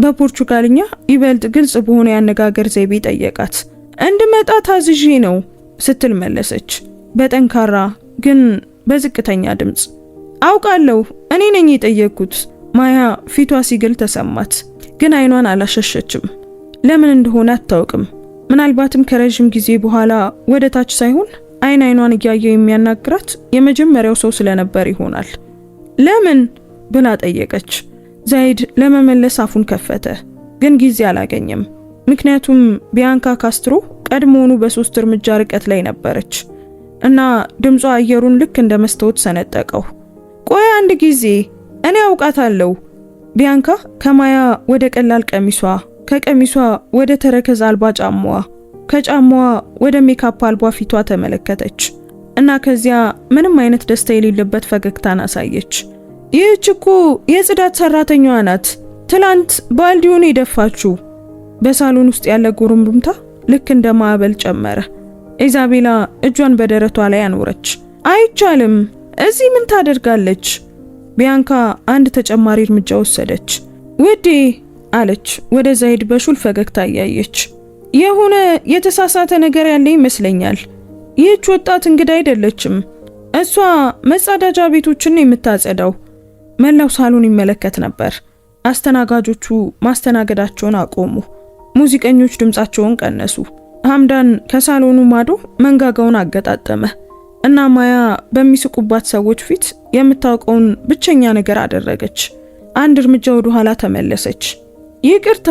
በፖርቹጋልኛ ይበልጥ ግልጽ በሆነ ያነጋገር ዘይቤ ጠየቃት። እንድመጣ ታዝዤ ነው ስትል መለሰች፣ በጠንካራ ግን በዝቅተኛ ድምጽ። አውቃለሁ፣ እኔ ነኝ የጠየቅኩት። ማያ ፊቷ ሲግል ተሰማት፣ ግን አይኗን አላሸሸችም። ለምን እንደሆነ አታውቅም። ምናልባትም ከረጅም ጊዜ በኋላ ወደ ታች ሳይሆን አይኗን እያየው የሚያናግራት የመጀመሪያው ሰው ስለነበር ይሆናል። ለምን ብላ ጠየቀች። ዛይድ ለመመለስ አፉን ከፈተ፣ ግን ጊዜ አላገኘም። ምክንያቱም ቢያንካ ካስትሮ ቀድሞውኑ በሶስት እርምጃ ርቀት ላይ ነበረች እና ድምጿ አየሩን ልክ እንደ መስታወት ሰነጠቀው። ቆይ አንድ ጊዜ፣ እኔ አውቃታለሁ። ቢያንካ ከማያ ወደ ቀላል ቀሚሷ፣ ከቀሚሷ ወደ ተረከዝ አልባ ጫማዋ፣ ከጫማዋ ወደ ሜካፕ አልባ ፊቷ ተመለከተች እና ከዚያ ምንም አይነት ደስታ የሌለበት ፈገግታን አሳየች። ይህች እኮ የጽዳት ሰራተኛዋ ናት፣ ትላንት ባልዲውን የደፋችው። በሳሎን ውስጥ ያለ ጉርምርምታ ልክ እንደ ማዕበል ጨመረ። ኢዛቤላ እጇን በደረቷ ላይ አኖረች። አይቻልም፣ እዚህ ምን ታደርጋለች? ቢያንካ አንድ ተጨማሪ እርምጃ ወሰደች። ውዴ አለች ወደ ዛይድ በሹል ፈገግታ እያየች። የሆነ የተሳሳተ ነገር ያለ ይመስለኛል። ይህች ወጣት እንግዳ አይደለችም። እሷ መጸዳጃ ቤቶችን የምታጸዳው። መላው ሳሎን ይመለከት ነበር። አስተናጋጆቹ ማስተናገዳቸውን አቆሙ። ሙዚቀኞች ድምጻቸውን ቀነሱ። ሐምዳን ከሳሎኑ ማዶ መንጋጋውን አገጣጠመ እና ማያ በሚስቁባት ሰዎች ፊት የምታውቀውን ብቸኛ ነገር አደረገች። አንድ እርምጃ ወደ ኋላ ተመለሰች። ይቅርታ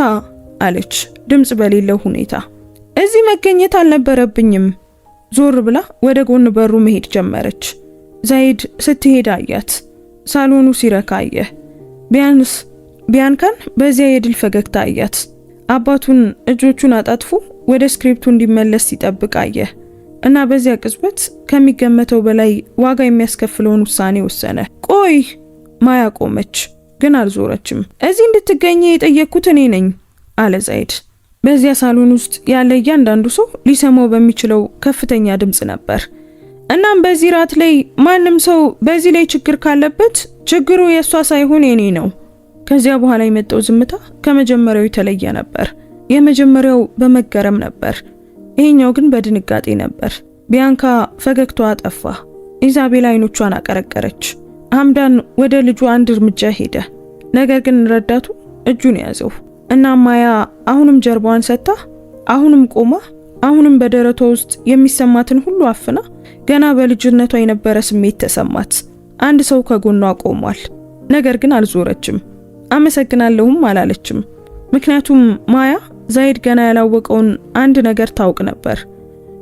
አለች ድምጽ በሌለው ሁኔታ። እዚህ መገኘት አልነበረብኝም። ዞር ብላ ወደ ጎን በሩ መሄድ ጀመረች። ዛይድ ስትሄድ አያት። ሳሎኑ ሲረካ አየ። ቢያንካን በዚያ የድል ፈገግታ አያት። አባቱን እጆቹን አጣጥፎ ወደ ስክሪፕቱ እንዲመለስ ሲጠብቅ አየ እና በዚያ ቅጽበት ከሚገመተው በላይ ዋጋ የሚያስከፍለውን ውሳኔ ወሰነ። ቆይ ማያ ቆመች፣ ግን አልዞረችም። እዚህ እንድትገኝ የጠየቅኩት እኔ ነኝ አለ ዛይድ። በዚያ ሳሎን ውስጥ ያለ እያንዳንዱ ሰው ሊሰማው በሚችለው ከፍተኛ ድምጽ ነበር። እናም በዚህ ራት ላይ ማንም ሰው በዚህ ላይ ችግር ካለበት ችግሩ የሷ ሳይሆን የኔ ነው። ከዚያ በኋላ የመጣው ዝምታ ከመጀመሪያው የተለየ ነበር። የመጀመሪያው በመገረም ነበር። ይሄኛው ግን በድንጋጤ ነበር። ቢያንካ ፈገግታዋ ጠፋ። ኢዛቤል አይኖቿን አቀረቀረች። ሐምዳን ወደ ልጁ አንድ እርምጃ ሄደ። ነገር ግን ረዳቱ እጁን ያዘው እና ማያ አሁንም ጀርባዋን ሰጥታ፣ አሁንም ቆማ፣ አሁንም በደረቷ ውስጥ የሚሰማትን ሁሉ አፍና ገና በልጅነቷ የነበረ ስሜት ተሰማት። አንድ ሰው ከጎኗ ቆሟል። ነገር ግን አልዞረችም። አመሰግናለሁም አላለችም። ምክንያቱም ማያ ዛይድ ገና ያላወቀውን አንድ ነገር ታውቅ ነበር።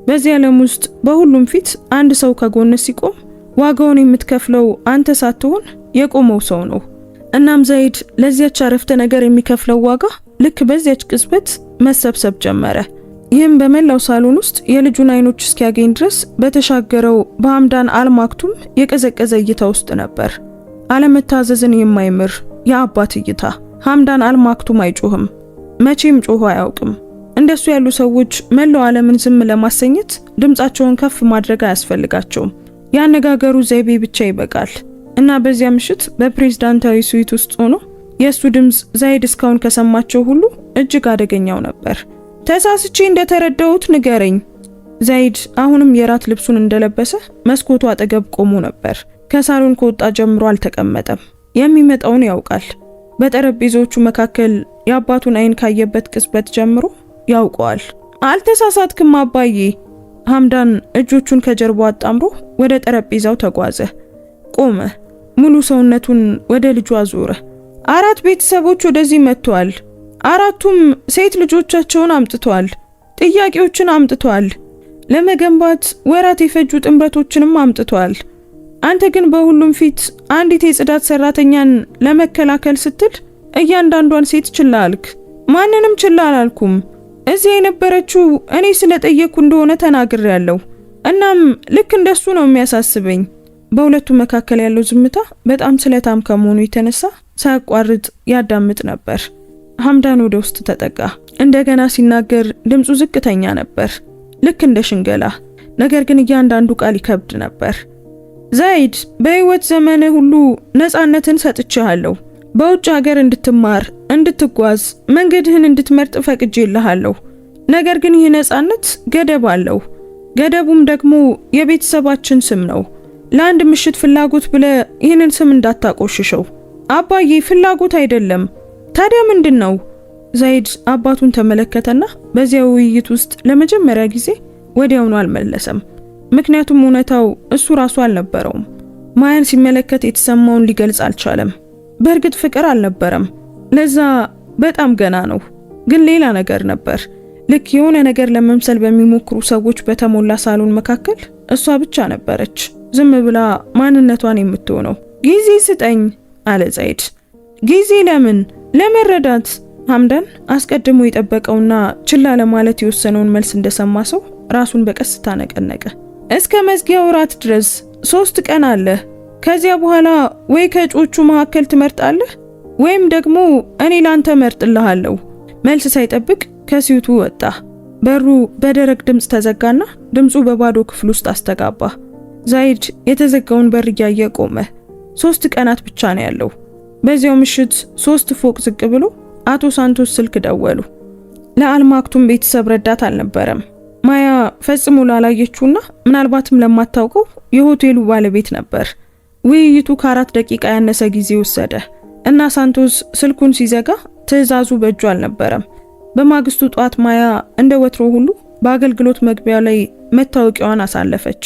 በዚህ ዓለም ውስጥ በሁሉም ፊት አንድ ሰው ከጎን ሲቆም ዋጋውን የምትከፍለው አንተ ሳትሆን የቆመው ሰው ነው። እናም ዛይድ ለዚያች አረፍተ ነገር የሚከፍለው ዋጋ ልክ በዚያች ቅጽበት መሰብሰብ ጀመረ። ይህም በመላው ሳሎን ውስጥ የልጁን አይኖች እስኪያገኝ ድረስ በተሻገረው በሐምዳን አልማክቱም የቀዘቀዘ እይታ ውስጥ ነበር። አለመታዘዝን የማይምር የአባት እይታ። ሐምዳን አልማክቱም አይጮህም፣ መቼም ጮሆ አያውቅም። እንደሱ ያሉ ሰዎች መላው ዓለምን ዝም ለማሰኘት ድምጻቸውን ከፍ ማድረግ አያስፈልጋቸውም። ያነጋገሩ ዘይቤ ብቻ ይበቃል። እና በዚያ ምሽት በፕሬዝዳንታዊ ስዊት ውስጥ ሆኖ የሱ ድምጽ ዛይድ እስካሁን ከሰማቸው ሁሉ እጅግ አደገኛው ነበር። ተሳስቼ እንደተረዳሁት ንገረኝ። ዛይድ አሁንም የራት ልብሱን እንደለበሰ መስኮቱ አጠገብ ቆሞ ነበር። ከሳሎን ከወጣ ጀምሮ አልተቀመጠም። የሚመጣውን ያውቃል። በጠረጴዛዎቹ መካከል የአባቱን አይን ካየበት ቅጽበት ጀምሮ ያውቀዋል። አልተሳሳትክም አባዬ። ሐምዳን እጆቹን ከጀርባው አጣምሮ ወደ ጠረጴዛው ተጓዘ። ቆመ። ሙሉ ሰውነቱን ወደ ልጁ አዞረ። 4 ቤተሰቦች ወደዚህ መጥተዋል። 4ቱም ሴት ልጆቻቸውን አምጥተዋል። ጥያቄዎችን አምጥተዋል። ለመገንባት ወራት የፈጁ ጥምረቶችንም አምጥተዋል። አንተ ግን በሁሉም ፊት አንዲት የጽዳት ሰራተኛን ለመከላከል ስትል እያንዳንዷን ሴት ችላ አልክ። ማንንም ችላ አላልኩም። እዚህ የነበረችው እኔ ስለጠየቅኩ እንደሆነ ተናግሬያለሁ። እናም ልክ እንደሱ ነው የሚያሳስበኝ። በሁለቱ መካከል ያለው ዝምታ በጣም ስለታም ከመሆኑ የተነሳ ሳያቋርጥ ያዳምጥ ነበር። ሐምዳን ወደ ውስጥ ተጠጋ። እንደገና ሲናገር ድምፁ ዝቅተኛ ነበር፣ ልክ እንደ ሽንገላ። ነገር ግን እያንዳንዱ ቃል ይከብድ ነበር። ዛይድ፣ በህይወት ዘመንህ ሁሉ ነፃነትን ሰጥቼሃለሁ። በውጭ ሀገር እንድትማር፣ እንድትጓዝ፣ መንገድህን እንድትመርጥ ፈቅጄልሃለሁ። ነገር ግን ይህ ነፃነት ገደብ አለው። ገደቡም ደግሞ የቤተሰባችን ስም ነው። ለአንድ ምሽት ፍላጎት ብለ ይህንን ስም እንዳታቆሽሸው። አባዬ፣ ፍላጎት አይደለም። ታዲያ ምንድን ነው? ዛይድ አባቱን ተመለከተና በዚያ ውይይት ውስጥ ለመጀመሪያ ጊዜ ወዲያውኑ አልመለሰም። ምክንያቱም እውነታው እሱ ራሱ አልነበረውም። ማያን ሲመለከት የተሰማውን ሊገልጽ አልቻለም። በእርግጥ ፍቅር አልነበረም፣ ለዛ በጣም ገና ነው። ግን ሌላ ነገር ነበር። ልክ የሆነ ነገር ለመምሰል በሚሞክሩ ሰዎች በተሞላ ሳሎን መካከል እሷ ብቻ ነበረች ዝም ብላ ማንነቷን የምትሆነው። ጊዜ ስጠኝ አለ ዛይድ። ጊዜ ለምን? ለመረዳት። ሐምዳን አስቀድሞ የጠበቀውና ችላ ለማለት የወሰነውን መልስ እንደሰማ ሰው ራሱን በቀስታ ነቀነቀ። እስከ መዝጊያው ራት ድረስ 3 ቀን አለ። ከዚያ በኋላ ወይ ከእጮቹ መካከል ትመርጣለህ ወይም ደግሞ እኔ ላንተ መርጥልሃለሁ። መልስ ሳይጠብቅ ከሲውቱ ወጣ። በሩ በደረቅ ድምጽ ተዘጋና ድምጹ በባዶ ክፍል ውስጥ አስተጋባ። ዛይድ የተዘጋውን በር እያየ ቆመ። 3 ቀናት ብቻ ነው ያለው። በዚያው ምሽት 3 ፎቅ ዝቅ ብሎ አቶ ሳንቶስ ስልክ ደወሉ። ለአልማክቱም ቤተሰብ ረዳት አልነበረም። ማያ ፈጽሞ ላላየችውና ምናልባትም ለማታውቀው የሆቴሉ ባለቤት ነበር። ውይይቱ ከ4 ደቂቃ ያነሰ ጊዜ ወሰደ እና ሳንቶስ ስልኩን ሲዘጋ ትዕዛዙ በእጁ አልነበረም። በማግስቱ ጧት ማያ እንደ ወትሮ ሁሉ በአገልግሎት መግቢያ ላይ መታወቂያዋን አሳለፈች።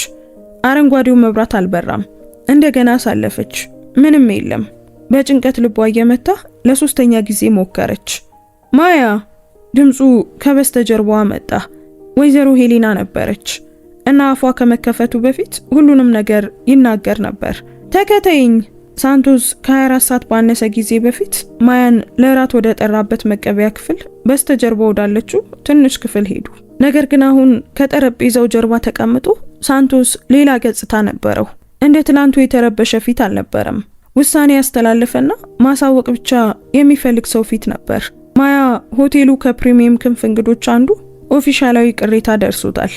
አረንጓዴው መብራት አልበራም። እንደገና አሳለፈች። ምንም የለም። በጭንቀት ልቧ እየመታ ለ3ኛ ጊዜ ሞከረች። ማያ! ድምፁ ከበስተጀርባዋ መጣ። ወይዘሮ ሄሌና ነበረች እና አፏ ከመከፈቱ በፊት ሁሉንም ነገር ይናገር ነበር። ተከተይኝ። ሳንቶስ ከ24 ሰዓት ባነሰ ጊዜ በፊት ማያን ለራት ወደ ጠራበት መቀበያ ክፍል በስተጀርባ ወዳለችው ትንሽ ክፍል ሄዱ። ነገር ግን አሁን ከጠረጴዛው ጀርባ ተቀምጦ ሳንቶስ ሌላ ገጽታ ነበረው። እንደ ትላንቱ የተረበሸ ፊት አልነበረም። ውሳኔ ያስተላለፈና ማሳወቅ ብቻ የሚፈልግ ሰው ፊት ነበር። ማያ ሆቴሉ ከፕሪሚየም ክንፍ እንግዶች አንዱ ኦፊሻላዊ ቅሬታ ደርሶታል።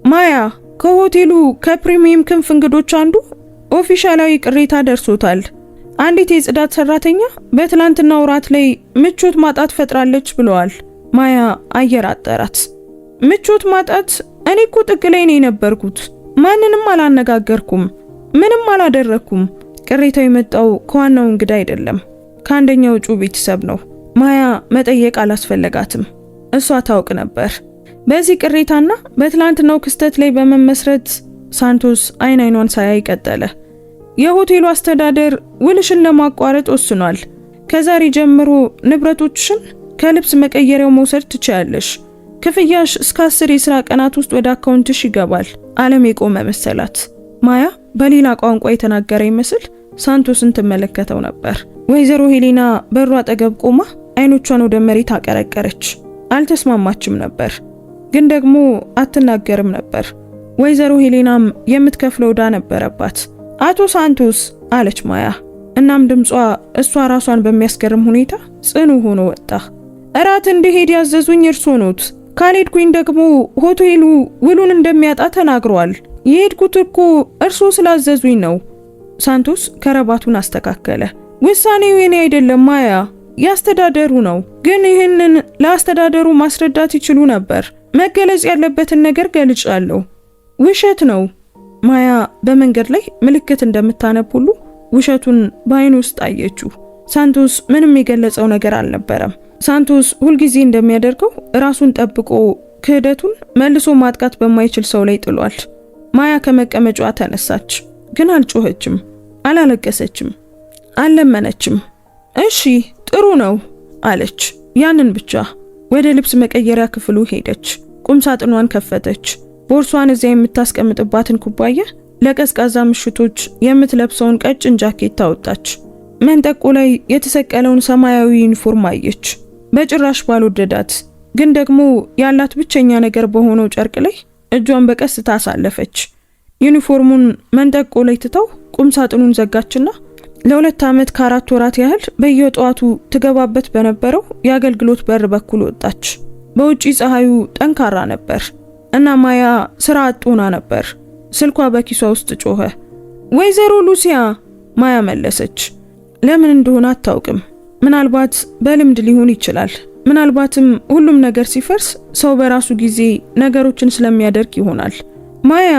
ማያ ከሆቴሉ ከፕሪሚየም ክንፍ እንግዶች አንዱ ኦፊሻላዊ ቅሬታ ደርሶታል። አንዲት የጽዳት ሰራተኛ በትላንትናው ራት ላይ ምቾት ማጣት ፈጥራለች ብለዋል። ማያ አየር አጠራት። ምቾት ማጣት። እኔ እኮ ጥግ ላይ ነው የነበርኩት። ማንንም አላነጋገርኩም፣ ምንም አላደረኩም። ቅሬታው የመጣው ከዋናው እንግዳ አይደለም፣ ከአንደኛው እጩ ቤተሰብ ነው። ማያ መጠየቅ አላስፈለጋትም። እሷ ታውቅ ነበር። በዚህ ቅሬታና በትላንትናው ክስተት ላይ በመመስረት ሳንቶስ አይኗን ሳያይ ቀጠለ። የሆቴሉ አስተዳደር ውልሽን ለማቋረጥ ወስኗል። ከዛሬ ጀምሮ ንብረቶችሽን ከልብስ መቀየሪያው መውሰድ ትችያለሽ። ክፍያሽ እስከ 10 የሥራ ቀናት ውስጥ ወደ አካውንትሽ ይገባል። ዓለም የቆመ መሰላት። ማያ በሌላ ቋንቋ የተናገረ ይመስል ሳንቶስን ትመለከተው ነበር። ወይዘሮ ሄሌና በሩ አጠገብ ቆማ አይኖቿን ወደ መሬት አቀረቀረች። አልተስማማችም ነበር፣ ግን ደግሞ አትናገርም ነበር። ወይዘሮ ሄሌናም የምትከፍለው ዕዳ ነበረባት። አቶ ሳንቶስ አለች ማያ። እናም ድምጿ እሷ ራሷን በሚያስገርም ሁኔታ ጽኑ ሆኖ ወጣ። እራት እንድሄድ ያዘዙኝ እርሶ ኖት። ካልሄድኩኝ ደግሞ ሆቴሉ ውሉን እንደሚያጣ ተናግሯል። የሄድኩት እኮ እርሶ ስላዘዙኝ ነው። ሳንቶስ ከረባቱን አስተካከለ። ውሳኔው የኔ አይደለም ማያ፣ ያስተዳደሩ ነው። ግን ይህንን ለአስተዳደሩ ማስረዳት ይችሉ ነበር። መገለጽ ያለበትን ነገር ገልጫለሁ። ውሸት ነው። ማያ በመንገድ ላይ ምልክት እንደምታነብ ሁሉ ውሸቱን በአይኑ ውስጥ አየችው። ሳንቶስ ምንም የገለጸው ነገር አልነበረም። ሳንቶስ ሁልጊዜ እንደሚያደርገው ራሱን ጠብቆ ክህደቱን መልሶ ማጥቃት በማይችል ሰው ላይ ጥሏል። ማያ ከመቀመጫዋ ተነሳች፣ ግን አልጮኸችም፣ አላለቀሰችም፣ አልለመነችም። እሺ ጥሩ ነው አለች። ያንን ብቻ። ወደ ልብስ መቀየሪያ ክፍሉ ሄደች። ቁም ሳጥኗን ከፈተች። ቦርሷን እዚያ የምታስቀምጥባትን ኩባያ፣ ለቀዝቃዛ ምሽቶች የምትለብሰውን ቀጭን ጃኬት ታወጣች። መንጠቆ ላይ የተሰቀለውን ሰማያዊ ዩኒፎርም አየች። በጭራሽ ባልወደዳት ግን ደግሞ ያላት ብቸኛ ነገር በሆነው ጨርቅ ላይ እጇን በቀስታ አሳለፈች። ዩኒፎርሙን መንጠቆ ላይ ትተው ቁም ሳጥኑን ዘጋችና ለ2 ዓመት ከ4 ወራት ያህል በየጠዋቱ ትገባበት በነበረው የአገልግሎት በር በኩል ወጣች። በውጪ ፀሐዩ ጠንካራ ነበር እና ማያ ስራ አጥቶና ነበር። ስልኳ በኪሷ ውስጥ ጮኸ። ወይዘሮ ሉሲያ ማያ መለሰች። ለምን እንደሆነ አታውቅም። ምናልባት በልምድ ሊሆን ይችላል። ምናልባትም ሁሉም ነገር ሲፈርስ ሰው በራሱ ጊዜ ነገሮችን ስለሚያደርግ ይሆናል። ማያ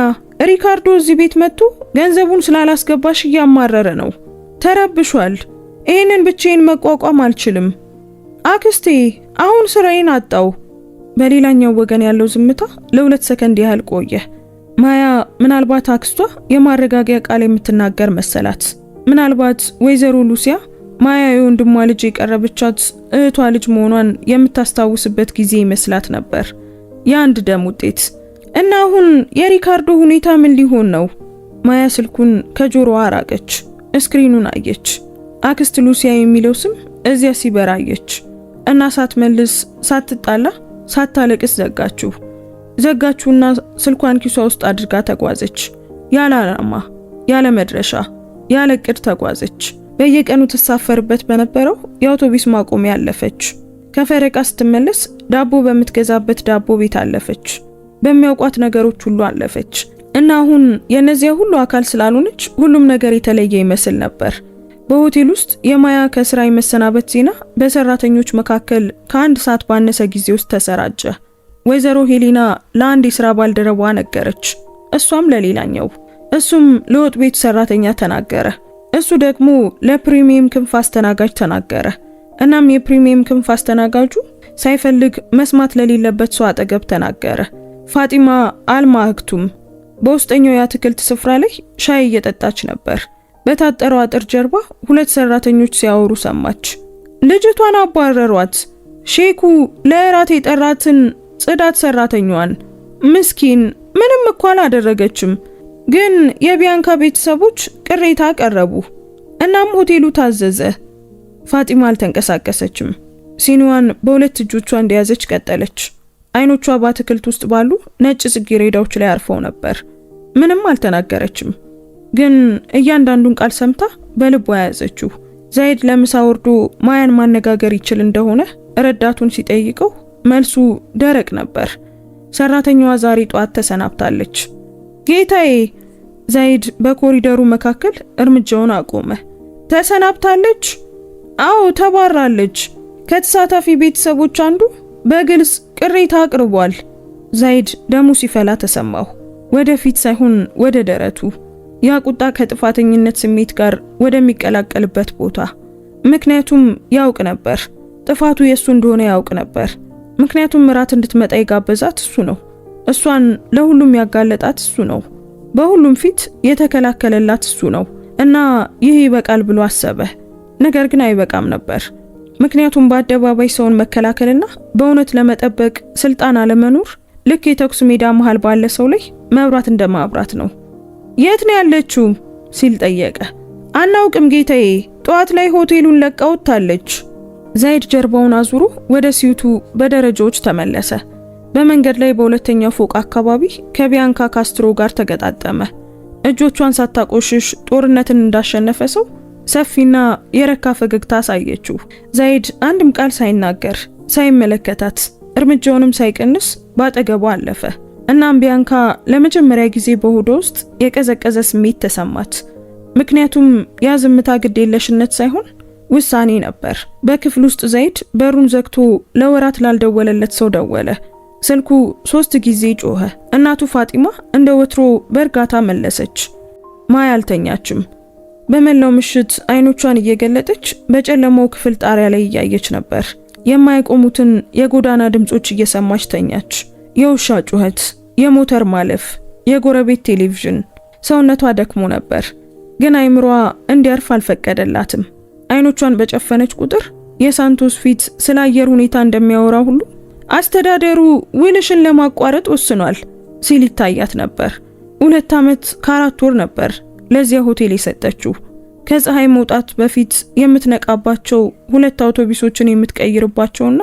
ሪካርዶ እዚህ ቤት መጥቶ ገንዘቡን ስላላስገባሽ እያማረረ ነው። ተረብሿል። ይህንን ብቻዬን መቋቋም አልችልም። አክስቴ አሁን ስራዬን አጣው። በሌላኛው ወገን ያለው ዝምታ ለ2 ሰከንድ ያህል ቆየ። ማያ ምናልባት አክስቷ የማረጋጊያ ቃል የምትናገር መሰላት። ምናልባት ወይዘሮ ሉሲያ ማያ የወንድሟ ልጅ የቀረበቻት እህቷ ልጅ መሆኗን የምታስታውስበት ጊዜ ይመስላት ነበር። የአንድ ደም ውጤት። እና አሁን የሪካርዶ ሁኔታ ምን ሊሆን ነው? ማያ ስልኩን ከጆሮዋ አራቀች። ስክሪኑን አየች። አክስት ሉሲያ የሚለው ስም እዚያ ሲበራ አየች እና ሳትመልስ፣ ሳትጣላ፣ ሳታለቅስ ዘጋችውና ስልኳን ኪሷ ውስጥ አድርጋ ተጓዘች። ያለ ዓላማ፣ ያለ መድረሻ፣ ያለ እቅድ ተጓዘች። በየቀኑ ተሳፈርበት በነበረው የአውቶቡስ ማቆሚያ አለፈች። ከፈረቃ ስትመለስ ዳቦ በምትገዛበት ዳቦ ቤት አለፈች። በሚያውቋት ነገሮች ሁሉ አለፈች እና አሁን የነዚያ ሁሉ አካል ስላልሆነች ሁሉም ነገር የተለየ ይመስል ነበር። በሆቴል ውስጥ የማያ ከስራ የመሰናበት ዜና በሰራተኞች መካከል ከ1 ሰዓት ባነሰ ጊዜ ውስጥ ተሰራጨ። ወይዘሮ ሄሌና ለአንድ የስራ ባልደረቧ ነገረች፣ እሷም ለሌላኛው፣ እሱም ለወጥ ቤት ሰራተኛ ተናገረ። እሱ ደግሞ ለፕሪሚየም ክንፍ አስተናጋጅ ተናገረ። እናም የፕሪሚየም ክንፍ አስተናጋጁ ሳይፈልግ መስማት ለሌለበት ሰው አጠገብ ተናገረ። ፋጢማ አልማህክቱም በውስጠኛው የአትክልት ስፍራ ላይ ሻይ እየጠጣች ነበር። በታጠረው አጥር ጀርባ 2 ሰራተኞች ሲያወሩ ሰማች። ልጅቷን አባረሯት። ሼኩ ለእራት የጠራትን ጽዳት ሰራተኛዋን። ምስኪን ምንም እኮ አላደረገችም። ግን የቢያንካ ቤተሰቦች ቅሬታ ቀረቡ። እናም ሆቴሉ ታዘዘ። ፋጢማ አልተንቀሳቀሰችም። ሲኒዋን በ2 እጆቿ እንደያዘች ቀጠለች። አይኖቿ በአትክልት ውስጥ ባሉ ነጭ ጽጌረዳዎች ላይ አርፈው ነበር። ምንም አልተናገረችም፣ ግን እያንዳንዱን ቃል ሰምታ በልቧ ያዘችው። ዛይድ ለምሳ ወርዶ ማያን ማነጋገር ይችል እንደሆነ ረዳቱን ሲጠይቀው መልሱ ደረቅ ነበር። ሰራተኛዋ ዛሬ ጧት ተሰናብታለች። ጌታዬ! ዛይድ በኮሪደሩ መካከል እርምጃውን አቆመ። ተሰናብታለች? አዎ ተባራለች። ከተሳታፊ ቤተሰቦች አንዱ በግልጽ ቅሬታ አቅርቧል። ዘይድ ደሙ ሲፈላ ተሰማው። ወደፊት ሳይሆን ወደ ደረቱ፣ ያ ቁጣ ከጥፋተኝነት ስሜት ጋር ወደሚቀላቀልበት ቦታ። ምክንያቱም ያውቅ ነበር፣ ጥፋቱ የሱ እንደሆነ ያውቅ ነበር። ምክንያቱም እራት እንድትመጣ የጋበዛት እሱ ነው። እሷን ለሁሉም ያጋለጣት እሱ ነው። በሁሉም ፊት የተከላከለላት እሱ ነው። እና ይህ ይበቃል ብሎ አሰበ። ነገር ግን አይበቃም ነበር። ምክንያቱም በአደባባይ ሰውን መከላከልና በእውነት ለመጠበቅ ስልጣን አለመኖር ልክ የተኩስ ሜዳ መሃል ባለ ሰው ላይ መብራት እንደማብራት ነው። የት ነው ያለችው ሲል ጠየቀ። አናውቅም ጌታዬ፣ ጠዋት ላይ ሆቴሉን ለቃ ወጥታለች። ዘይድ ጀርባውን አዙሮ ወደ ሲዩቱ በደረጃዎች ተመለሰ። በመንገድ ላይ በሁለተኛው ፎቅ አካባቢ ከቢያንካ ካስትሮ ጋር ተገጣጠመ። እጆቿን ሳታቆሽሽ ጦርነትን እንዳሸነፈ ሰው ሰፊና የረካ ፈገግታ አሳየችው። ዘይድ አንድም ቃል ሳይናገር ሳይመለከታት እርምጃውንም ሳይቀንስ ባጠገቧ አለፈ። እናም ቢያንካ ለመጀመሪያ ጊዜ በሆዷ ውስጥ የቀዘቀዘ ስሜት ተሰማት። ምክንያቱም ያ ዝምታ ግዴለሽነት ሳይሆን ውሳኔ ነበር። በክፍል ውስጥ ዘይድ በሩን ዘግቶ ለወራት ላልደወለለት ሰው ደወለ። ስልኩ 3 ጊዜ ጮኸ። እናቱ ፋጢማ እንደ ወትሮ በእርጋታ መለሰች። ማያ አልተኛችም። በመላው ምሽት አይኖቿን እየገለጠች በጨለማው ክፍል ጣሪያ ላይ እያየች ነበር። የማይቆሙትን የጎዳና ድምጾች እየሰማች ተኛች። የውሻ ጩኸት፣ የሞተር ማለፍ፣ የጎረቤት ቴሌቪዥን። ሰውነቷ ደክሞ ነበር፣ ግን አይምሯ እንዲያርፍ አልፈቀደላትም። አይኖቿን በጨፈነች ቁጥር የሳንቶስ ፊት ስለ አየር ሁኔታ እንደሚያወራ ሁሉ አስተዳደሩ ውልሽን ለማቋረጥ ወስኗል ሲል ይታያት ነበር። 2 ዓመት ከ4 ወር ነበር ለዚያ ሆቴል የሰጠችው። ከፀሐይ መውጣት በፊት የምትነቃባቸው 2 አውቶቡሶችን የምትቀይርባቸውና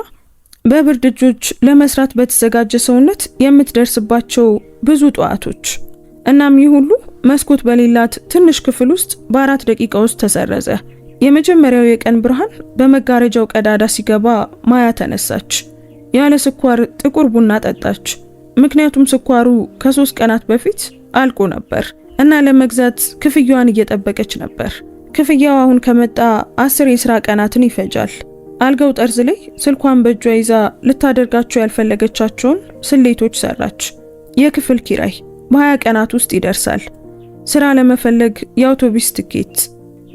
በብርድ እጆች ለመስራት በተዘጋጀ ሰውነት የምትደርስባቸው ብዙ ጠዋቶች። እናም ይህ ሁሉ መስኮት በሌላት ትንሽ ክፍል ውስጥ በ4 ደቂቃ ውስጥ ተሰረዘ። የመጀመሪያው የቀን ብርሃን በመጋረጃው ቀዳዳ ሲገባ ማያ ተነሳች። ያለ ስኳር ጥቁር ቡና ጠጣች። ምክንያቱም ስኳሩ ከ3 ቀናት በፊት አልቆ ነበር እና ለመግዛት ክፍያዋን እየጠበቀች ነበር። ክፍያው አሁን ከመጣ 10 የሥራ ቀናትን ይፈጃል። አልጋው ጠርዝ ላይ ስልኳን በእጇ ይዛ ልታደርጋቸው ያልፈለገቻቸውን ስሌቶች ሰራች። የክፍል ኪራይ በ20 ቀናት ውስጥ ይደርሳል። ስራ ለመፈለግ የአውቶቡስ ትኬት፣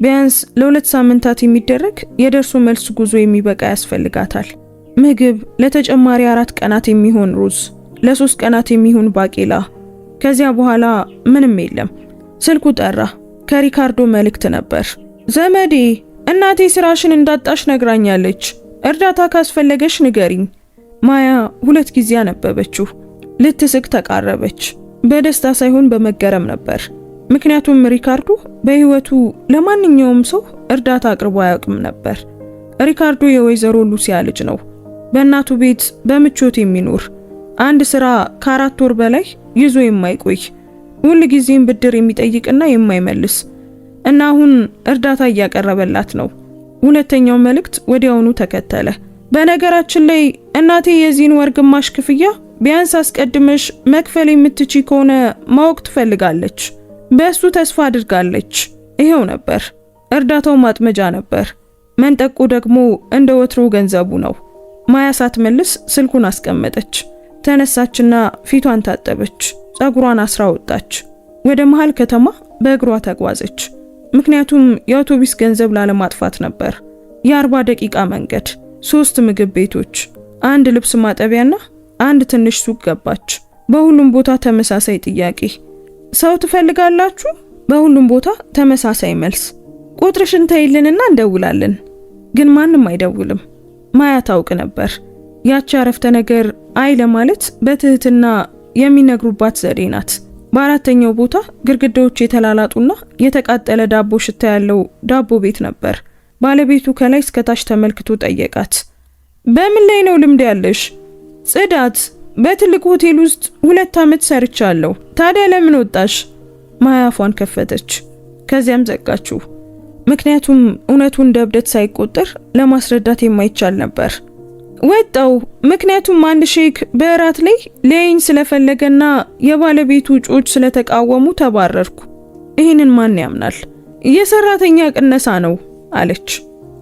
ቢያንስ ለ2 ሳምንታት የሚደረግ የደርሶ መልስ ጉዞ የሚበቃ ያስፈልጋታል። ምግብ ለተጨማሪ 4 ቀናት የሚሆን ሩዝ፣ ለ3 ቀናት የሚሆን ባቄላ። ከዚያ በኋላ ምንም የለም። ስልኩ ጠራ። ከሪካርዶ መልእክት ነበር። ዘመዴ፣ እናቴ ስራሽን እንዳጣሽ ነግራኛለች። እርዳታ ካስፈለገሽ ንገሪኝ። ማያ 2 ጊዜ አነበበችው። ልትስቅ ተቃረበች። በደስታ ሳይሆን በመገረም ነበር። ምክንያቱም ሪካርዶ በህይወቱ ለማንኛውም ሰው እርዳታ አቅርቦ አያውቅም ነበር። ሪካርዶ የወይዘሮ ሉሲያ ልጅ ነው። በእናቱ ቤት በምቾት የሚኖር አንድ ስራ ከ4 ወር በላይ ይዞ የማይቆይ ሁሉ ጊዜም ብድር የሚጠይቅና የማይመልስ እና አሁን እርዳታ እያቀረበላት ነው። ሁለተኛው መልእክት ወዲያውኑ ተከተለ። በነገራችን ላይ እናቴ የዚህን ወር ግማሽ ክፍያ ቢያንስ አስቀድመሽ መክፈል የምትችይ ከሆነ ማወቅ ትፈልጋለች። በእሱ ተስፋ አድርጋለች። ይሄው ነበር። እርዳታው ማጥመጃ ነበር። መንጠቁ ደግሞ እንደ ወትሮ ገንዘቡ ነው። ማያ ሳትመልስ ስልኩን አስቀመጠች። ተነሳችና ፊቷን ታጠበች። ጸጉሯን አስራ ወጣች። ወደ መሃል ከተማ በእግሯ ተጓዘች። ምክንያቱም የአውቶቡስ ገንዘብ ላለማጥፋት ነበር። የ40 ደቂቃ መንገድ፣ 3 ምግብ ቤቶች፣ 1 ልብስ ማጠቢያና 1 ትንሽ ሱቅ ገባች። በሁሉም ቦታ ተመሳሳይ ጥያቄ፣ ሰው ትፈልጋላችሁ? በሁሉም ቦታ ተመሳሳይ መልስ፣ ቁጥርሽን ተይልንና እንደውላለን። ግን ማንም አይደውልም። ማያ ታውቅ ነበር። ያቺ አረፍተ ነገር አይ ለማለት በትህትና የሚነግሩባት ዘዴ ናት። በአራተኛው ቦታ ግድግዳዎች የተላላጡና የተቃጠለ ዳቦ ሽታ ያለው ዳቦ ቤት ነበር። ባለቤቱ ከላይ እስከ ታች ተመልክቶ ጠየቃት። በምን ላይ ነው ልምድ ያለሽ? ጽዳት። በትልቅ ሆቴል ውስጥ 2 ዓመት ሰርቻለሁ። ታዲያ ለምን ወጣሽ? ማያ አፏን ከፈተች፣ ከዚያም ዘጋችው። ምክንያቱም እውነቱን እንደ እብደት ሳይቆጠር ለማስረዳት የማይቻል ነበር። ወጣው ምክንያቱም አንድ ሼክ በእራት ላይ ሊያየኝ ስለፈለገና የባለቤቱ እጮች ስለተቃወሙ ተባረርኩ። ይህንን ማን ያምናል? የሰራተኛ ቅነሳ ነው አለች።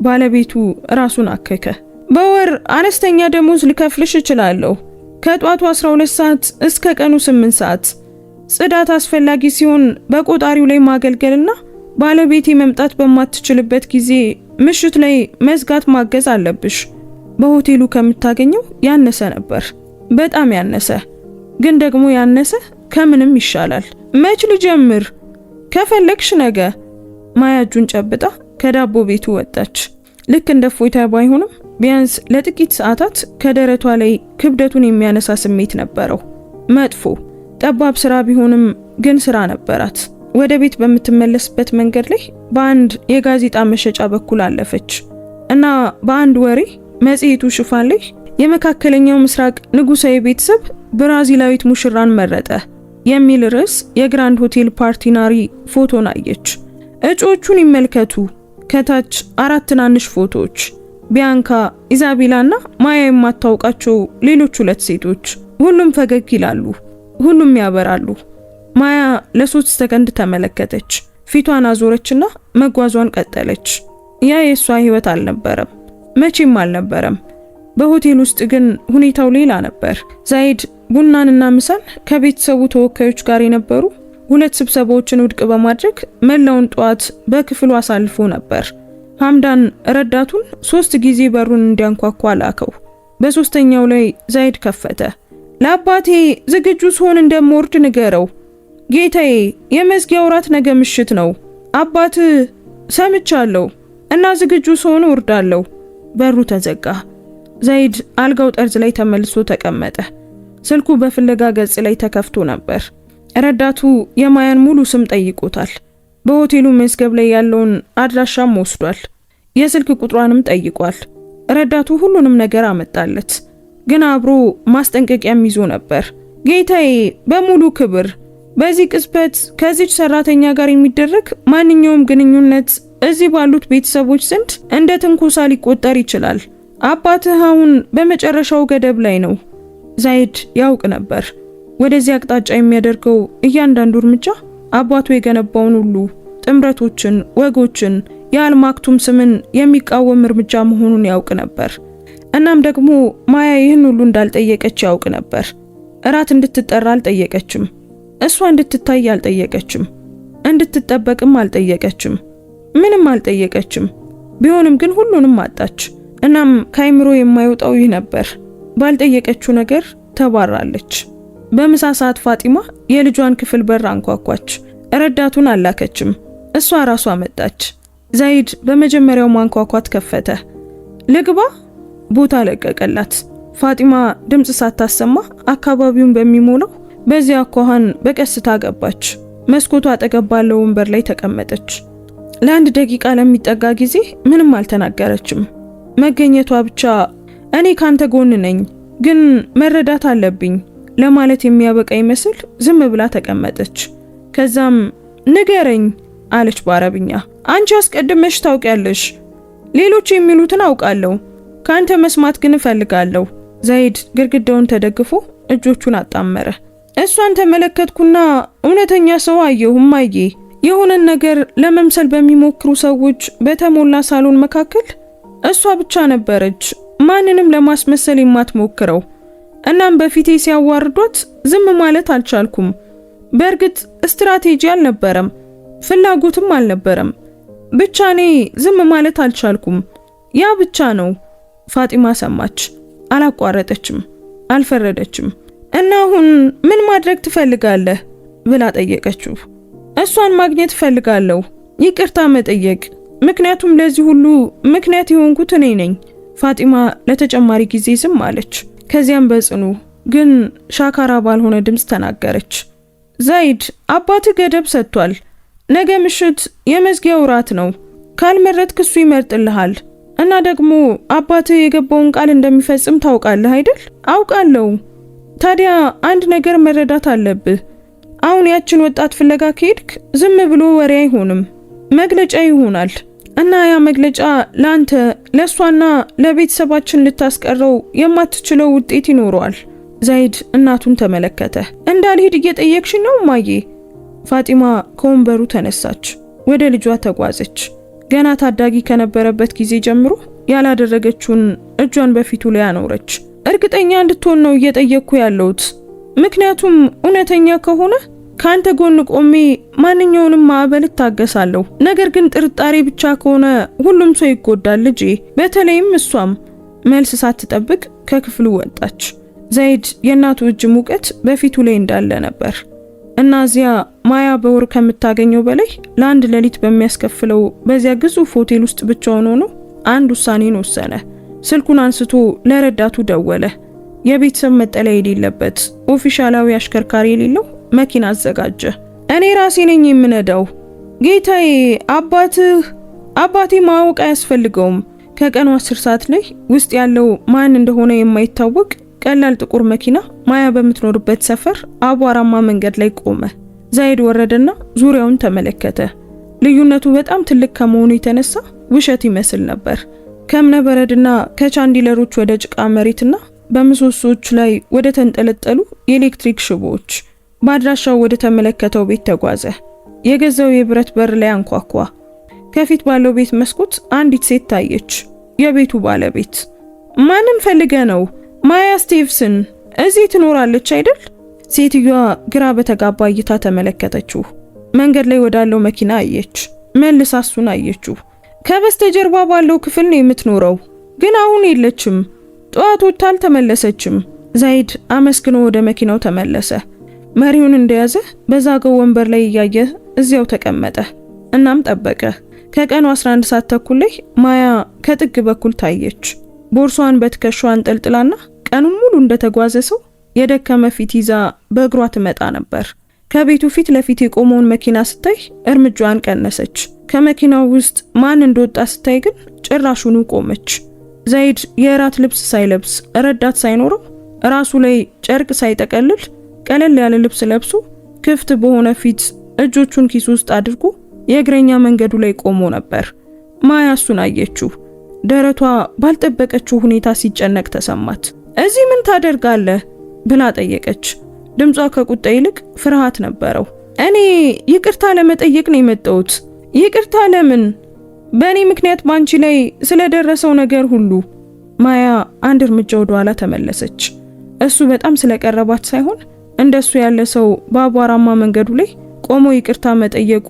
ባለቤቱ ራሱን አከከ። በወር አነስተኛ ደሞዝ ልከፍልሽ እችላለሁ። ከጧቱ 12 ሰዓት እስከ ቀኑ 8 ሰዓት። ጽዳት አስፈላጊ ሲሆን በቆጣሪው ላይ ማገልገልና ባለቤቴ መምጣት በማትችልበት ጊዜ ምሽት ላይ መዝጋት ማገዝ አለብሽ። በሆቴሉ ከምታገኘው ያነሰ ነበር፣ በጣም ያነሰ። ግን ደግሞ ያነሰ ከምንም ይሻላል። መች ልጀምር? ከፈለግሽ ነገ። ማያ እጁን ጨብጣ ከዳቦ ቤቱ ወጣች። ልክ እንደ ፎይታ ባይሆንም ቢያንስ ለጥቂት ሰዓታት ከደረቷ ላይ ክብደቱን የሚያነሳ ስሜት ነበረው። መጥፎ ጠባብ ስራ ቢሆንም ግን ስራ ነበራት። ወደ ቤት በምትመለስበት መንገድ ላይ በአንድ የጋዜጣ መሸጫ በኩል አለፈች እና በአንድ ወሬ መጽሔቱ ሽፋን ላይ የመካከለኛው ምስራቅ ንጉሳዊ ቤተሰብ ብራዚላዊት ሙሽራን መረጠ የሚል ርዕስ የግራንድ ሆቴል ፓርቲናሪ ፎቶን አየች። እጩዎቹን ይመልከቱ። ከታች 4 ትናንሽ ፎቶዎች፣ ቢያንካ፣ ኢዛቤላና ማያ የማታውቃቸው ሌሎች 2 ሴቶች። ሁሉም ፈገግ ይላሉ፣ ሁሉም ያበራሉ። ማያ ለ3 ሰከንድ ተመለከተች፣ ፊቷን አዞረችና መጓዟን ቀጠለች። ያ የሷ ህይወት አልነበረም፣ መቼም አልነበረም። በሆቴል ውስጥ ግን ሁኔታው ሌላ ነበር። ዛይድ ቡናንና ምሳን ከቤተሰቡ ተወካዮች ጋር የነበሩ 2 ስብሰባዎችን ውድቅ በማድረግ መላውን ጠዋት በክፍሉ አሳልፎ ነበር። ሐምዳን ረዳቱን 3 ጊዜ በሩን እንዲያንኳኳ ላከው። በ3ኛው ላይ ዛይድ ከፈተ። ለአባቴ ዝግጁ ስሆን እንደምወርድ ንገረው። ጌታዬ፣ የመዝጊያው እራት ነገ ምሽት ነው። አባት ሰምቻለሁ እና ዝግጁ ስሆን እወርዳለሁ። በሩ ተዘጋ። ዛይድ አልጋው ጠርዝ ላይ ተመልሶ ተቀመጠ። ስልኩ በፍለጋ ገጽ ላይ ተከፍቶ ነበር። ረዳቱ የማያን ሙሉ ስም ጠይቆታል። በሆቴሉ መዝገብ ላይ ያለውን አድራሻም ወስዷል። የስልክ ቁጥሯንም ጠይቋል። ረዳቱ ሁሉንም ነገር አመጣለት። ግን አብሮ ማስጠንቀቂያም ይዞ ነበር። ጌታዬ፣ በሙሉ ክብር፣ በዚህ ቅጽበት ከዚች ሰራተኛ ጋር የሚደረግ ማንኛውም ግንኙነት እዚህ ባሉት ቤተሰቦች ዘንድ እንደ ትንኮሳ ሊቆጠር ይችላል። አባትህ አሁን በመጨረሻው ገደብ ላይ ነው። ዛይድ ያውቅ ነበር። ወደዚህ አቅጣጫ የሚያደርገው እያንዳንዱ እርምጃ አባቱ የገነባውን ሁሉ ጥምረቶችን፣ ወጎችን፣ የአልማክቱም ስምን የሚቃወም እርምጃ መሆኑን ያውቅ ነበር። እናም ደግሞ ማያ ይህን ሁሉ እንዳልጠየቀች ያውቅ ነበር። እራት እንድትጠራ አልጠየቀችም። እሷ እንድትታይ አልጠየቀችም። እንድትጠበቅም አልጠየቀችም። ምንም አልጠየቀችም። ቢሆንም ግን ሁሉንም አጣች። እናም ካይምሮ የማይወጣው ይህ ነበር። ባልጠየቀችው ነገር ተባራለች። በምሳ ሰዓት ፋጢማ የልጇን ክፍል በር አንኳኳች። ረዳቱን አላከችም። እሷ ራሷ መጣች። ዛይድ በመጀመሪያው ማንኳኳት ከፈተ። ልግባ? ቦታ ለቀቀላት። ፋጢማ ድምጽ ሳታሰማ አካባቢውን በሚሞላው በዚያ አኳኋን በቀስታ ገባች። መስኮቷ አጠገብ ባለው ወንበር ላይ ተቀመጠች። ለአንድ ደቂቃ ለሚጠጋ ጊዜ ምንም አልተናገረችም። መገኘቷ ብቻ እኔ ካንተ ጎን ነኝ፣ ግን መረዳት አለብኝ ለማለት የሚያበቃ ይመስል ዝም ብላ ተቀመጠች። ከዛም ንገረኝ አለች በአረብኛ። አንቺ አስቀድመሽ ታውቂያለሽ። ሌሎች የሚሉትን አውቃለሁ፣ ካንተ መስማት ግን እፈልጋለሁ። ዛይድ ግድግዳውን ተደግፎ እጆቹን አጣመረ። እሷን ተመለከትኩና እውነተኛ ሰው አየሁ እማዬ። የሆነን ነገር ለመምሰል በሚሞክሩ ሰዎች በተሞላ ሳሎን መካከል እሷ ብቻ ነበረች ማንንም ለማስመሰል የማትሞክረው። እናም በፊቴ ሲያዋርዷት ዝም ማለት አልቻልኩም። በእርግጥ ስትራቴጂ አልነበረም፣ ፍላጎትም አልነበረም። ብቻ እኔ ዝም ማለት አልቻልኩም። ያ ብቻ ነው። ፋጢማ ሰማች፣ አላቋረጠችም፣ አልፈረደችም። እና አሁን ምን ማድረግ ትፈልጋለህ ብላ ጠየቀችው። እሷን ማግኘት እፈልጋለሁ፣ ይቅርታ መጠየቅ፣ ምክንያቱም ለዚህ ሁሉ ምክንያት የሆንኩት እኔ ነኝ። ፋጢማ ለተጨማሪ ጊዜ ዝም አለች። ከዚያም በጽኑ ግን ሻካራ ባልሆነ ድምጽ ተናገረች። ዛይድ፣ አባትህ ገደብ ሰጥቷል። ነገ ምሽት የመዝጊያው እራት ነው። ካልመረጥክ እሱ ይመርጥልሃል። እና ደግሞ አባትህ የገባውን ቃል እንደሚፈጽም ታውቃለህ አይደል? አውቃለሁ። ታዲያ አንድ ነገር መረዳት አለብህ። አሁን ያችን ወጣት ፍለጋ ከሄድክ ዝም ብሎ ወሬ አይሆንም፣ መግለጫ ይሆናል። እና ያ መግለጫ ላንተ፣ ለሷና ለቤተሰባችን ልታስቀረው የማትችለው ውጤት ይኖረዋል። ዛይድ እናቱን ተመለከተ። እንዳልሄድ እየጠየቅሽኝ ነው እማዬ? ፋጢማ ከወንበሩ ተነሳች፣ ወደ ልጇ ተጓዘች። ገና ታዳጊ ከነበረበት ጊዜ ጀምሮ ያላደረገችውን እጇን በፊቱ ላይ አኖረች። እርግጠኛ እንድትሆን ነው እየጠየቅኩ ያለሁት። ምክንያቱም እውነተኛ ከሆነ ካንተ ጎን ቆሜ ማንኛውንም ማዕበል እታገሳለሁ። ነገር ግን ጥርጣሬ ብቻ ከሆነ ሁሉም ሰው ይጎዳል ልጄ፣ በተለይም እሷም። መልስ ሳትጠብቅ ከክፍሉ ወጣች። ዘይድ የእናቱ እጅ ሙቀት በፊቱ ላይ እንዳለ ነበር እና እዚያ ማያ በወር ከምታገኘው በላይ ለአንድ ሌሊት በሚያስከፍለው በዚያ ግዙፍ ሆቴል ውስጥ ብቻውን ሆኖ አንድ ውሳኔን ወሰነ። ስልኩን አንስቶ ለረዳቱ ደወለ። የቤተሰብ መጠለያ የሌለበት ኦፊሻላዊ አሽከርካሪ የሌለው መኪና አዘጋጀ። እኔ ራሴ ነኝ የምነዳው ጌታዬ፣ አባቴ ማወቅ አያስፈልገውም። ከቀኑ 10 ሰዓት ላይ ውስጥ ያለው ማን እንደሆነ የማይታወቅ ቀላል ጥቁር መኪና ማያ በምትኖርበት ሰፈር አቧራማ መንገድ ላይ ቆመ። ዘይድ ወረደና ዙሪያውን ተመለከተ። ልዩነቱ በጣም ትልቅ ከመሆኑ የተነሳ ውሸት ይመስል ነበር። ከእብነበረድና ከቻንዲለሮች ወደ ጭቃ መሬትና በምሰሶች ላይ ወደ ተንጠለጠሉ የኤሌክትሪክ ሽቦዎች በአድራሻው ወደ ተመለከተው ቤት ተጓዘ። የገዛው የብረት በር ላይ አንኳኳ። ከፊት ባለው ቤት መስኮት አንዲት ሴት ታየች። የቤቱ ባለቤት። ማንን ፈልገ ነው? ማያ ስቲቭሰን እዚህ ትኖራለች አይደል? ሴትዮዋ ግራ በተጋባ እይታ ተመለከተችው። መንገድ ላይ ወዳለው መኪና አየች። መልሳ እሱን አየችው። ከበስተጀርባ ባለው ክፍል ነው የምትኖረው፣ ግን አሁን የለችም። ጠዋት ወጥታ አልተመለሰችም። ዘይድ አመስግኖ ወደ መኪናው ተመለሰ። መሪውን እንደያዘ በዛገው ወንበር ላይ እያየ እዚያው ተቀመጠ። እናም ጠበቀ። ከቀኑ 11 ሰዓት ተኩል ላይ ማያ ከጥግ በኩል ታየች። ቦርሷን በትከሻዋ አንጠልጥላና ቀኑን ሙሉ እንደተጓዘ ሰው የደከመ ፊት ይዛ በእግሯ ትመጣ ነበር። ከቤቱ ፊት ለፊት የቆመውን መኪና ስታይ እርምጃዋን ቀነሰች። ከመኪናው ውስጥ ማን እንደወጣ ስታይ ግን ጭራሹኑ ቆመች። ዘይድ የራት ልብስ ሳይለብስ ረዳት ሳይኖረው ራሱ ላይ ጨርቅ ሳይጠቀልል ቀለል ያለ ልብስ ለብሶ ክፍት በሆነ ፊት እጆቹን ኪስ ውስጥ አድርጎ የእግረኛ መንገዱ ላይ ቆሞ ነበር። ማያ እሱን አየችው። ደረቷ ባልጠበቀችው ሁኔታ ሲጨነቅ ተሰማት። እዚህ ምን ታደርጋለህ ብላ ጠየቀች። ድምጿ ከቁጣ ይልቅ ፍርሃት ነበረው። እኔ ይቅርታ ለመጠየቅ ነው የመጣሁት። ይቅርታ ለምን? በእኔ ምክንያት ባንቺ ላይ ስለደረሰው ነገር ሁሉ። ማያ አንድ እርምጃ ወደ ኋላ ተመለሰች። እሱ በጣም ስለቀረባት ሳይሆን እንደሱ ያለ ሰው በአቧራማ መንገዱ ላይ ቆሞ ይቅርታ መጠየቁ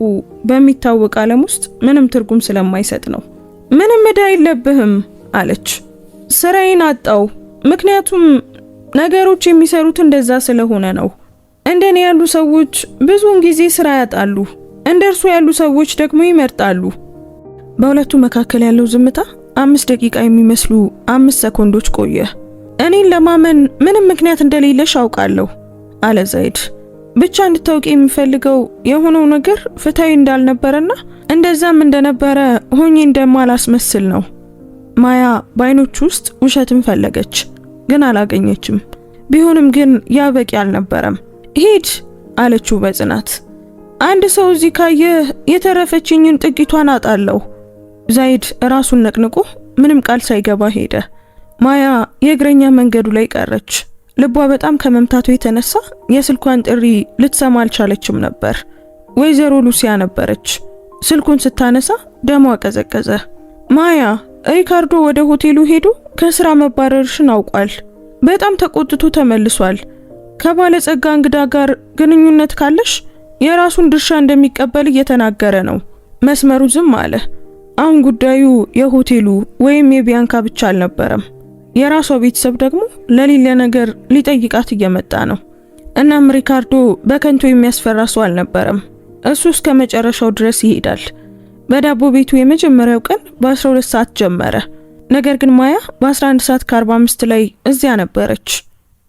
በሚታወቅ ዓለም ውስጥ ምንም ትርጉም ስለማይሰጥ ነው። ምንም ዕዳ የለብህም አለች። ስራዬን አጣው። ምክንያቱም ነገሮች የሚሰሩት እንደዛ ስለሆነ ነው። እንደኔ ያሉ ሰዎች ብዙውን ጊዜ ስራ ያጣሉ፣ እንደርሱ ያሉ ሰዎች ደግሞ ይመርጣሉ። በሁለቱ መካከል ያለው ዝምታ 5 ደቂቃ የሚመስሉ 5 ሰኮንዶች ቆየ። እኔን ለማመን ምንም ምክንያት እንደሌለሽ አውቃለሁ አለ ዘይድ። ብቻ እንድታውቂ የሚፈልገው የሆነው ነገር ፍትሃዊ እንዳልነበረና እንደዛም እንደነበረ ሆኜ እንደማላስመስል ነው። ማያ በአይኖቹ ውስጥ ውሸትን ፈለገች፣ ግን አላገኘችም። ቢሆንም ግን ያ በቂ አልነበረም። ሂድ አለችው በጽናት። አንድ ሰው እዚህ ካየ የተረፈችኝን ጥቂቷን አጣለሁ። ዘይድ ራሱን ነቅንቆ ምንም ቃል ሳይገባ ሄደ። ማያ የእግረኛ መንገዱ ላይ ቀረች። ልቧ በጣም ከመምታቱ የተነሳ የስልኳን ጥሪ ልትሰማ አልቻለችም ነበር። ወይዘሮ ሉሲያ ነበረች። ስልኩን ስታነሳ ደሟ ቀዘቀዘ። ማያ፣ ሪካርዶ ወደ ሆቴሉ ሄዶ ከስራ መባረርሽን አውቋል። በጣም ተቆጥቶ ተመልሷል። ከባለጸጋ እንግዳ ጋር ግንኙነት ካለሽ የራሱን ድርሻ እንደሚቀበል እየተናገረ ነው። መስመሩ ዝም አለ። አሁን ጉዳዩ የሆቴሉ ወይም የቢያንካ ብቻ አልነበረም። የራሷ ቤተሰብ ደግሞ ለሌላ ነገር ሊጠይቃት እየመጣ ነው። እናም ሪካርዶ በከንቱ የሚያስፈራ ሰው አልነበረም። እሱ እስከ መጨረሻው ድረስ ይሄዳል። በዳቦ ቤቱ የመጀመሪያው ቀን በ12 ሰዓት ጀመረ። ነገር ግን ማያ በ11 ሰዓት ከ45 ላይ እዚያ ነበረች።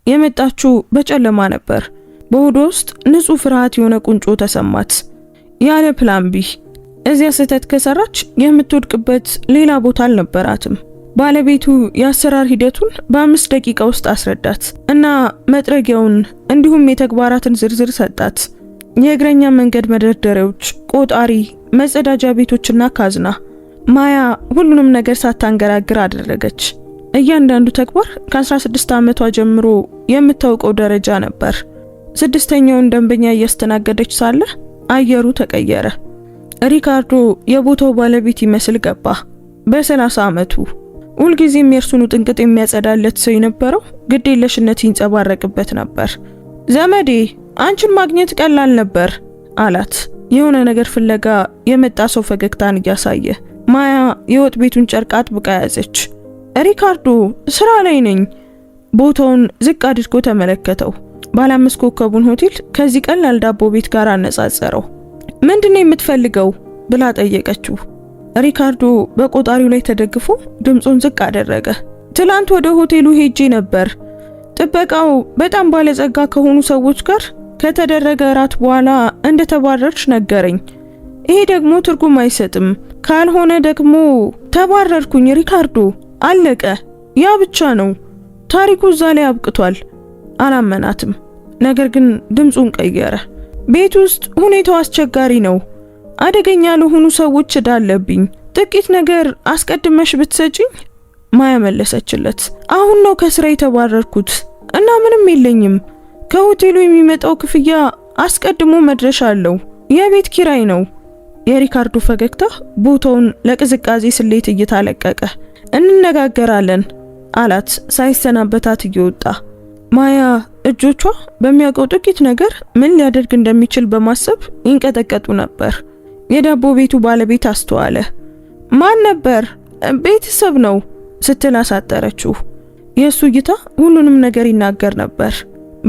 የመጣችው በጨለማ ነበር። በሆዷ ውስጥ ንጹህ ፍርሃት የሆነ ቁንጮ ተሰማት። ያለ ፕላን ቢ እዚያ ስህተት ከሰራች የምትወድቅበት ሌላ ቦታ አልነበራትም። ባለቤቱ የአሰራር ሂደቱን በ5 ደቂቃ ውስጥ አስረዳት እና መጥረጊያውን እንዲሁም የተግባራትን ዝርዝር ሰጣት። የእግረኛ መንገድ መደርደሪያዎች፣ ቆጣሪ፣ መጸዳጃ ቤቶችና ካዝና። ማያ ሁሉንም ነገር ሳታንገራግር አደረገች። እያንዳንዱ ተግባር ከ16 ዓመቷ ጀምሮ የምታውቀው ደረጃ ነበር። 6ኛውን ደንበኛ እያስተናገደች ሳለ አየሩ ተቀየረ። ሪካርዶ የቦታው ባለቤት ይመስል ገባ። በ30 ዓመቱ ሁልጊዜም የእርሱን ጥንቅጥ የሚያጸዳለት ሰው የነበረው ግዴለሽነት ይንጸባረቅበት ነበር። ዘመዴ አንቺን ማግኘት ቀላል ነበር አላት፣ የሆነ ነገር ፍለጋ የመጣ ሰው ፈገግታን እያሳየ። ማያ የወጥ ቤቱን ጨርቅ አጥብቃ ያዘች። ሪካርዶ ስራ ላይ ነኝ። ቦታውን ዝቅ አድርጎ ተመለከተው። ባለ 5 ኮከቡን ሆቴል ከዚህ ቀላል ዳቦ ቤት ጋር አነጻጸረው። ምንድነው የምትፈልገው ብላ ጠየቀችው። ሪካርዶ በቆጣሪው ላይ ተደግፎ ድምጹን ዝቅ አደረገ። ትላንት ወደ ሆቴሉ ሄጄ ነበር። ጥበቃው በጣም ባለጸጋ ከሆኑ ሰዎች ጋር ከተደረገ እራት በኋላ እንደተባረርሽ ነገረኝ። ይሄ ደግሞ ትርጉም አይሰጥም። ካልሆነ ደግሞ ተባረርኩኝ ሪካርዶ፣ አለቀ። ያ ብቻ ነው። ታሪኩ እዛ ላይ አብቅቷል። አላመናትም። ነገር ግን ድምጹን ቀየረ። ቤት ውስጥ ሁኔታው አስቸጋሪ ነው። አደገኛ ለሆኑ ሰዎች እዳለብኝ። ጥቂት ነገር አስቀድመሽ ብትሰጪኝ። ማያ መለሰችለት። አሁን ነው ከስራ የተባረርኩት እና ምንም የለኝም። ከሆቴሉ የሚመጣው ክፍያ አስቀድሞ መድረሻ አለው። የቤት ኪራይ ነው። የሪካርዶ ፈገግታ ቦታውን ለቅዝቃዜ ስሌት እየታለቀቀ። እንነጋገራለን አላት ሳይሰናበታት እየወጣ። ማያ እጆቿ በሚያውቀው ጥቂት ነገር ምን ሊያደርግ እንደሚችል በማሰብ ይንቀጠቀጡ ነበር። የዳቦ ቤቱ ባለቤት አስተዋለ። ማን ነበር? ቤተሰብ ነው ስትል አሳጠረችው። የእሱ እይታ ሁሉንም ነገር ይናገር ነበር።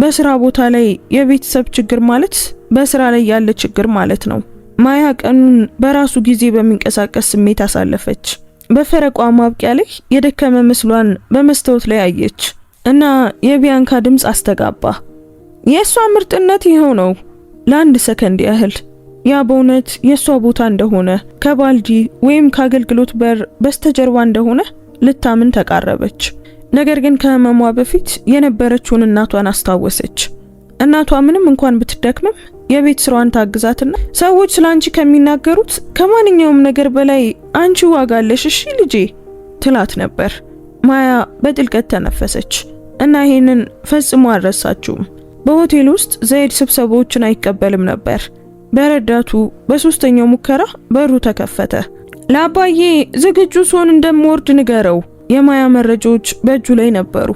በስራ ቦታ ላይ የቤተሰብ ችግር ማለት በስራ ላይ ያለ ችግር ማለት ነው። ማያ ቀኑን በራሱ ጊዜ በሚንቀሳቀስ ስሜት አሳለፈች። በፈረቋ ማብቂያ ላይ የደከመ ምስሏን በመስታወት ላይ አየች እና የቢያንካ ድምጽ አስተጋባ። የሷ ምርጥነት ይሄው ነው። ለአንድ ሰከንድ ያህል ያ በእውነት የሷ ቦታ እንደሆነ ከባልዲ ወይም ከአገልግሎት በር በስተጀርባ እንደሆነ ልታምን ተቃረበች። ነገር ግን ከህመሟ በፊት የነበረችውን እናቷን አስታወሰች። እናቷ ምንም እንኳን ብትደክምም የቤት ስራዋን ታግዛትና ሰዎች ስላንቺ ከሚናገሩት ከማንኛውም ነገር በላይ አንቺ ዋጋ አለሽ እሺ ልጄ ትላት ነበር። ማያ በጥልቀት ተነፈሰች እና ይሄንን ፈጽሞ አልረሳችውም። በሆቴል ውስጥ ዘይድ ስብሰባዎችን አይቀበልም ነበር። በረዳቱ በሶስተኛው ሙከራ በሩ ተከፈተ። ለአባዬ ዝግጁ ሲሆን እንደምወርድ ንገረው። የማያ መረጃዎች በእጁ ላይ ነበሩ።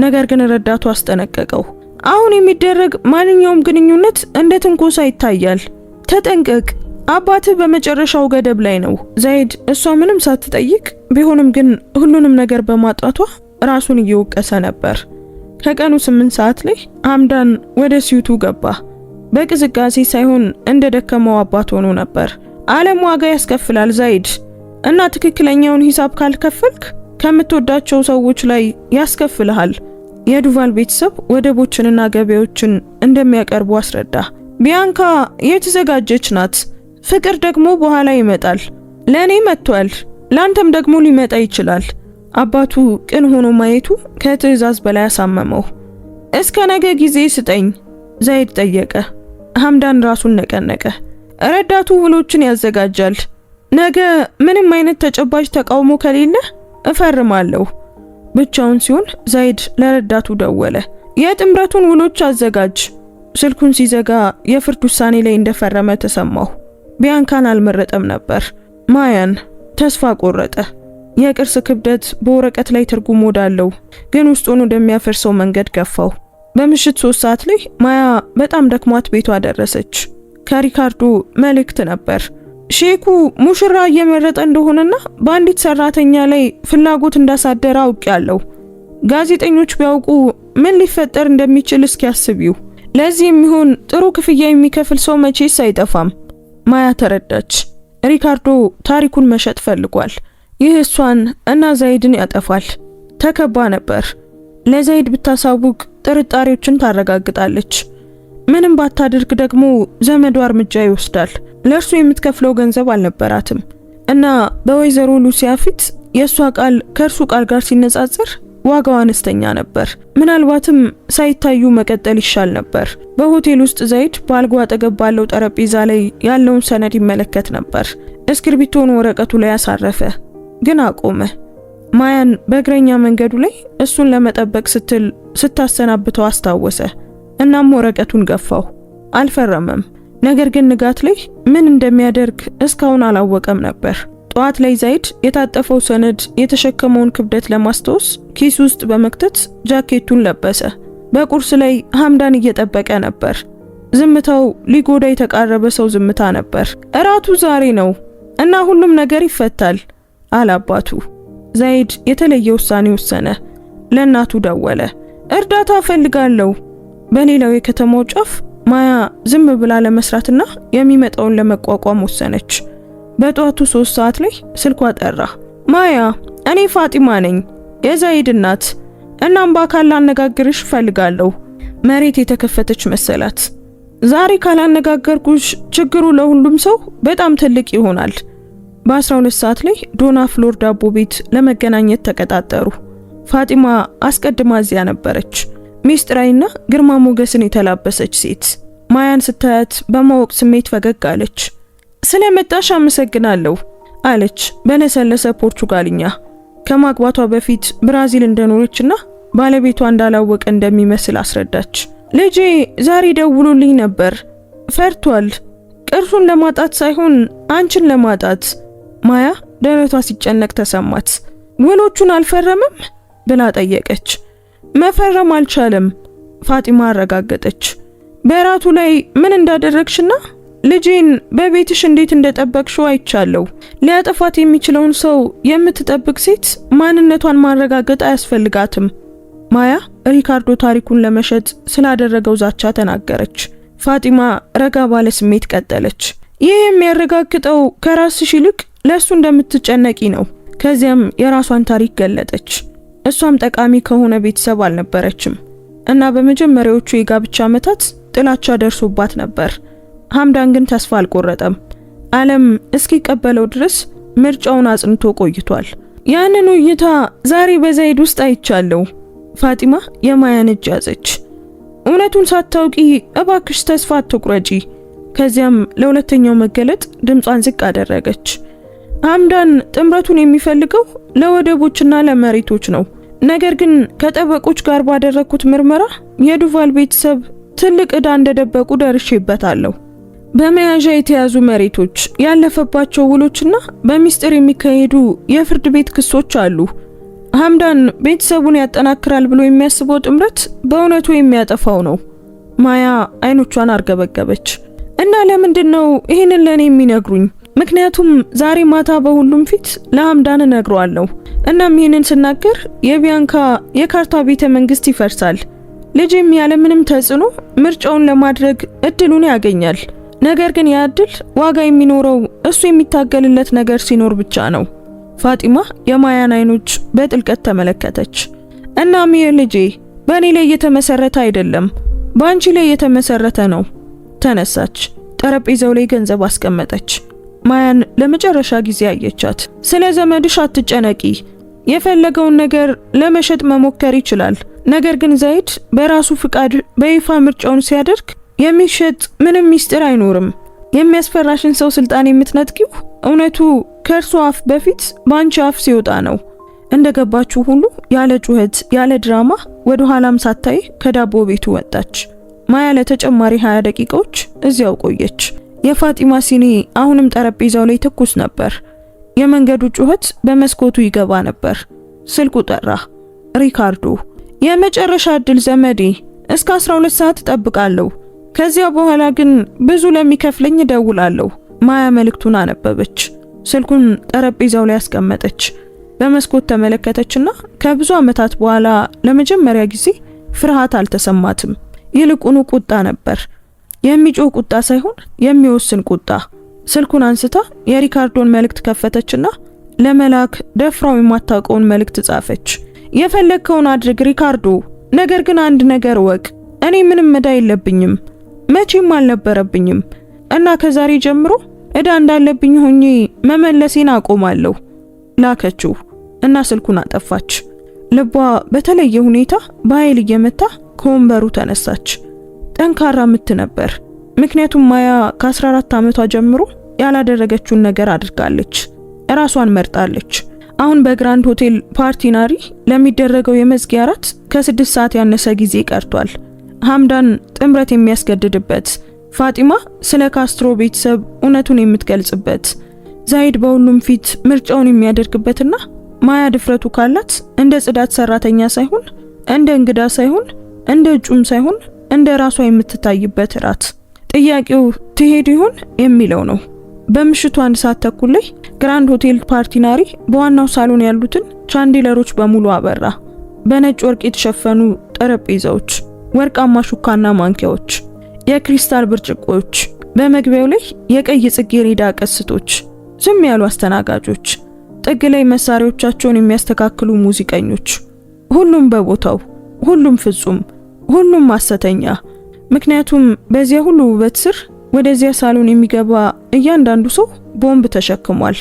ነገር ግን ረዳቱ አስጠነቀቀው። አሁን የሚደረግ ማንኛውም ግንኙነት እንደ ትንኮሳ ይታያል። ተጠንቀቅ። አባትህ በመጨረሻው ገደብ ላይ ነው። ዘይድ እሷ ምንም ሳትጠይቅ ቢሆንም ግን ሁሉንም ነገር በማጣቷ ራሱን እየወቀሰ ነበር። ከቀኑ 8 ሰዓት ላይ ሐምዳን ወደ ሲዩቱ ገባ። በቅዝቃዜ ሳይሆን እንደ ደከመው አባት ሆኖ ነበር። ዓለም ዋጋ ያስከፍላል ዘይድ፣ እና ትክክለኛውን ሂሳብ ካልከፈልክ ከምትወዳቸው ሰዎች ላይ ያስከፍልሃል። የዱቫል ቤተሰብ ወደቦችንና ገበያዎችን እንደሚያቀርቡ አስረዳ። ቢያንካ የተዘጋጀች ናት። ፍቅር ደግሞ በኋላ ይመጣል። ለኔ መጥቷል፣ ላንተም ደግሞ ሊመጣ ይችላል። አባቱ ቅን ሆኖ ማየቱ ከትዕዛዝ በላይ አሳመመው። እስከ ነገ ጊዜ ስጠኝ ዘይድ ጠየቀ። ሐምዳን ራሱን ነቀነቀ። ረዳቱ ውሎችን ያዘጋጃል። ነገ ምንም አይነት ተጨባጭ ተቃውሞ ከሌለ እፈርማለሁ። ብቻውን ሲሆን ዘይድ ለረዳቱ ደወለ። የጥምረቱን ውሎች አዘጋጅ። ስልኩን ሲዘጋ የፍርድ ውሳኔ ላይ እንደፈረመ ተሰማው። ቢያንካን አልመረጠም ነበር፣ ማያን። ተስፋ ቆረጠ። የቅርስ ክብደት በወረቀት ላይ ትርጉም ወዳለው ግን ውስጡን ወደሚያፈርሰው መንገድ ገፋው። በምሽት 3 ሰዓት ላይ ማያ በጣም ደክሟት ቤቷ ደረሰች። ከሪካርዶ መልእክት ነበር። ሼኩ ሙሽራ እየመረጠ እንደሆነና በአንዲት ሰራተኛ ላይ ፍላጎት እንዳሳደረ አውቄያለሁ። ጋዜጠኞች ቢያውቁ ምን ሊፈጠር እንደሚችል እስኪያስቢው። ለዚህ የሚሆን ጥሩ ክፍያ የሚከፍል ሰው መቼስ አይጠፋም። ማያ ተረዳች። ሪካርዶ ታሪኩን መሸጥ ፈልጓል። ይህ እሷን እና ዘይድን ያጠፋል። ተከባ ነበር። ለዘይድ ብታሳውቅ ጥርጣሬዎችን ታረጋግጣለች። ምንም ባታደርግ ደግሞ ዘመዷ እርምጃ ይወስዳል። ለእርሱ የምትከፍለው ገንዘብ አልነበራትም እና በወይዘሮ ሉሲያ ፊት የእሷ ቃል ከእርሱ ቃል ጋር ሲነጻጸር ዋጋው አነስተኛ ነበር። ምናልባትም ሳይታዩ መቀጠል ይሻል ነበር። በሆቴል ውስጥ ዘይድ በአልጋው አጠገብ ባለው ጠረጴዛ ላይ ያለውን ሰነድ ይመለከት ነበር። እስክርቢቶን ወረቀቱ ላይ አሳረፈ፣ ግን አቆመ። ማያን በእግረኛ መንገዱ ላይ እሱን ለመጠበቅ ስትል ስታሰናብተው አስታወሰ። እናም ወረቀቱን ገፋው። አልፈረመም። ነገር ግን ንጋት ላይ ምን እንደሚያደርግ እስካሁን አላወቀም ነበር። ጠዋት ላይ ዛይድ የታጠፈው ሰነድ የተሸከመውን ክብደት ለማስታወስ ኪስ ውስጥ በመክተት ጃኬቱን ለበሰ። በቁርስ ላይ ሐምዳን እየጠበቀ ነበር። ዝምታው ሊጎዳ የተቃረበ ሰው ዝምታ ነበር። እራቱ ዛሬ ነው እና ሁሉም ነገር ይፈታል አለ አባቱ። ዛይድ የተለየ ውሳኔ ወሰነ። ለእናቱ ደወለ። እርዳታ እፈልጋለሁ። በሌላው የከተማው ጫፍ ማያ ዝም ብላ ለመስራትና የሚመጣውን ለመቋቋም ወሰነች። በጧቱ 3 ሰዓት ላይ ስልኳ ጠራ። ማያ፣ እኔ ፋጢማ ነኝ፣ የዛይድ እናት። እናም በአካል ላነጋግርሽ እፈልጋለሁ። መሬት የተከፈተች መሰላት። ዛሬ ካላነጋገርኩሽ ችግሩ ለሁሉም ሰው በጣም ትልቅ ይሆናል። በ12 ሰዓት ላይ ዶና ፍሎር ዳቦ ቤት ለመገናኘት ተቀጣጠሩ። ፋጢማ አስቀድማ እዚያ ነበረች። ሚስጥራዊና ግርማ ሞገስን የተላበሰች ሴት። ማያን ስታያት በማወቅ ስሜት ፈገግ አለች። ስለመጣሽ አመሰግናለሁ አለች በለሰለሰ ፖርቹጋልኛ። ከማግባቷ በፊት ብራዚል እንደኖረችና ባለቤቷ እንዳላወቀ እንደሚመስል አስረዳች። ልጄ ዛሬ ደውሎልኝ ነበር። ፈርቷል። ቅርሱን ለማጣት ሳይሆን አንቺን ለማጣት። ማያ ደረቷ ሲጨነቅ ተሰማት። ውሎቹን አልፈረምም ብላ ጠየቀች። መፈረም አልቻለም፣ ፋጢማ አረጋገጠች። በራቱ ላይ ምን እንዳደረግሽና ልጄን በቤትሽ እንዴት እንደጠበቅሽው አይቻለሁ። ሊያጠፋት የሚችለውን ሰው የምትጠብቅ ሴት ማንነቷን ማረጋገጥ አያስፈልጋትም። ማያ ሪካርዶ ታሪኩን ለመሸጥ ስላደረገው ዛቻ ተናገረች። ፋጢማ ረጋ ባለ ስሜት ቀጠለች። ይህ የሚያረጋግጠው ከራስሽ ይልቅ ለሱ እንደምትጨነቂ ነው። ከዚያም የራሷን ታሪክ ገለጠች። እሷም ጠቃሚ ከሆነ ቤተሰብ አልነበረችም እና በመጀመሪያዎቹ የጋብቻ ዓመታት ጥላቻ ደርሶባት ነበር። ሐምዳን ግን ተስፋ አልቆረጠም። ዓለም እስኪቀበለው ድረስ ምርጫውን አጽንቶ ቆይቷል። ያንን እይታ ዛሬ በዛይድ ውስጥ አይቻለሁ። ፋጢማ የማያን እጅ ያዘች። እውነቱን ሳታውቂ እባክሽ ተስፋ አትቁረጪ። ከዚያም ለሁለተኛው መገለጥ ድምጿን ዝቅ አደረገች። ሐምዳን ጥምረቱን የሚፈልገው ለወደቦችና ለመሬቶች ነው። ነገር ግን ከጠበቆች ጋር ባደረኩት ምርመራ የዱቫል ቤተሰብ ትልቅ ዕዳ እንደደበቁ ደርሼበታለሁ። በመያዣ የተያዙ መሬቶች፣ ያለፈባቸው ውሎችና በሚስጥር የሚካሄዱ የፍርድ ቤት ክሶች አሉ። ሐምዳን ቤተሰቡን ያጠናክራል ብሎ የሚያስበው ጥምረት በእውነቱ የሚያጠፋው ነው። ማያ አይኖቿን አርገበገበች። እና ለምንድን ነው ይህንን ለኔ የሚነግሩኝ? ምክንያቱም ዛሬ ማታ በሁሉም ፊት ለሐምዳን እነግረዋለሁ። እናም ይህንን ስናገር የቢያንካ የካርታ ቤተ መንግስት ይፈርሳል። ልጅም ያለ ምንም ተጽዕኖ ምርጫውን ለማድረግ እድሉን ያገኛል። ነገር ግን ያ እድል ዋጋ የሚኖረው እሱ የሚታገልለት ነገር ሲኖር ብቻ ነው። ፋጢማ የማያን አይኖች በጥልቀት ተመለከተች። እናም ይህ ልጄ በእኔ ላይ የተመሰረተ አይደለም፣ በአንቺ ላይ የተመሰረተ ነው። ተነሳች። ጠረጴዛው ላይ ገንዘብ አስቀመጠች። ማያን ለመጨረሻ ጊዜ አየቻት። ስለ ዘመድሽ አትጨነቂ። የፈለገውን ነገር ለመሸጥ መሞከር ይችላል። ነገር ግን ዛይድ በራሱ ፍቃድ በይፋ ምርጫውን ሲያደርግ የሚሸጥ ምንም ሚስጥር አይኖርም። የሚያስፈራሽን ሰው ስልጣን የምትነጥቂው እውነቱ ከእርሱ አፍ በፊት በአንቺ አፍ ሲወጣ ነው። እንደገባችሁ ሁሉ ያለ ጩኸት ያለ ድራማ ወደ ኋላም ሳታይ ከዳቦ ቤቱ ወጣች። ማያ ለተጨማሪ 20 ደቂቃዎች እዚያው ቆየች። የፋጢማ ሲኒ አሁንም ጠረጴዛው ላይ ትኩስ ነበር። የመንገዱ ጩኸት በመስኮቱ ይገባ ነበር። ስልኩ ጠራ። ሪካርዶ። የመጨረሻ እድል ዘመዴ፣ እስከ 12 ሰዓት እጠብቃለሁ። ከዚያ በኋላ ግን ብዙ ለሚከፍለኝ እደውላለሁ። ማያ መልእክቱን አነበበች። ስልኩን ጠረጴዛው ላይ አስቀመጠች። በመስኮት ተመለከተችና ከብዙ ዓመታት በኋላ ለመጀመሪያ ጊዜ ፍርሃት አልተሰማትም። ይልቁኑ ቁጣ ነበር። የሚጮህ ቁጣ ሳይሆን የሚወስን ቁጣ። ስልኩን አንስታ የሪካርዶን መልእክት ከፈተችና ለመላክ ደፍራው የማታውቀውን መልእክት ጻፈች። የፈለግከውን አድርግ ሪካርዶ፣ ነገር ግን አንድ ነገር ወቅ፣ እኔ ምንም ዕዳ የለብኝም፣ መቼም አልነበረብኝም እና ከዛሬ ጀምሮ ዕዳ እንዳለብኝ ሆኜ መመለሴን አቆማለሁ። ላከችው እና ስልኩን አጠፋች። ልቧ በተለየ ሁኔታ በኃይል እየመታ ከወንበሩ ተነሳች። ጠንካራ ምት ነበር። ምክንያቱም ማያ ከ14 ዓመቷ ጀምሮ ያላደረገችውን ነገር አድርጋለች። ራሷን መርጣለች። አሁን በግራንድ ሆቴል ፓርቲናሪ ለሚደረገው የመዝጊያ እራት ከ6 ሰዓት ያነሰ ጊዜ ቀርቷል። ሐምዳን ጥምረት የሚያስገድድበት፣ ፋጢማ ስለ ካስትሮ ቤተሰብ እውነቱን የምትገልጽበት፣ ዛይድ በሁሉም ፊት ምርጫውን የሚያደርግበትና ማያ ድፍረቱ ካላት እንደ ጽዳት ሰራተኛ ሳይሆን እንደ እንግዳ ሳይሆን እንደ እጩም ሳይሆን እንደ ራሷ የምትታይበት እራት። ጥያቄው ትሄድ ይሆን የሚለው ነው። በምሽቱ 1 ሰዓት ተኩል ላይ ግራንድ ሆቴል ፓርቲናሪ በዋናው ሳሎን ያሉትን ቻንዲለሮች በሙሉ አበራ። በነጭ ወርቅ የተሸፈኑ ጠረጴዛዎች፣ ወርቃማ ሹካና ማንኪያዎች፣ የክሪስታል ብርጭቆዎች፣ በመግቢያው ላይ የቀይ ጽጌረዳ ቀስቶች፣ ዝም ያሉ አስተናጋጆች፣ ጥግ ላይ መሳሪያዎቻቸውን የሚያስተካክሉ ሙዚቀኞች፣ ሁሉም በቦታው፣ ሁሉም ፍጹም፣ ሁሉም ማሰተኛ። ምክንያቱም በዚያ ሁሉ ውበት ስር ወደዚያ ሳሎን የሚገባ እያንዳንዱ ሰው ቦምብ ተሸክሟል።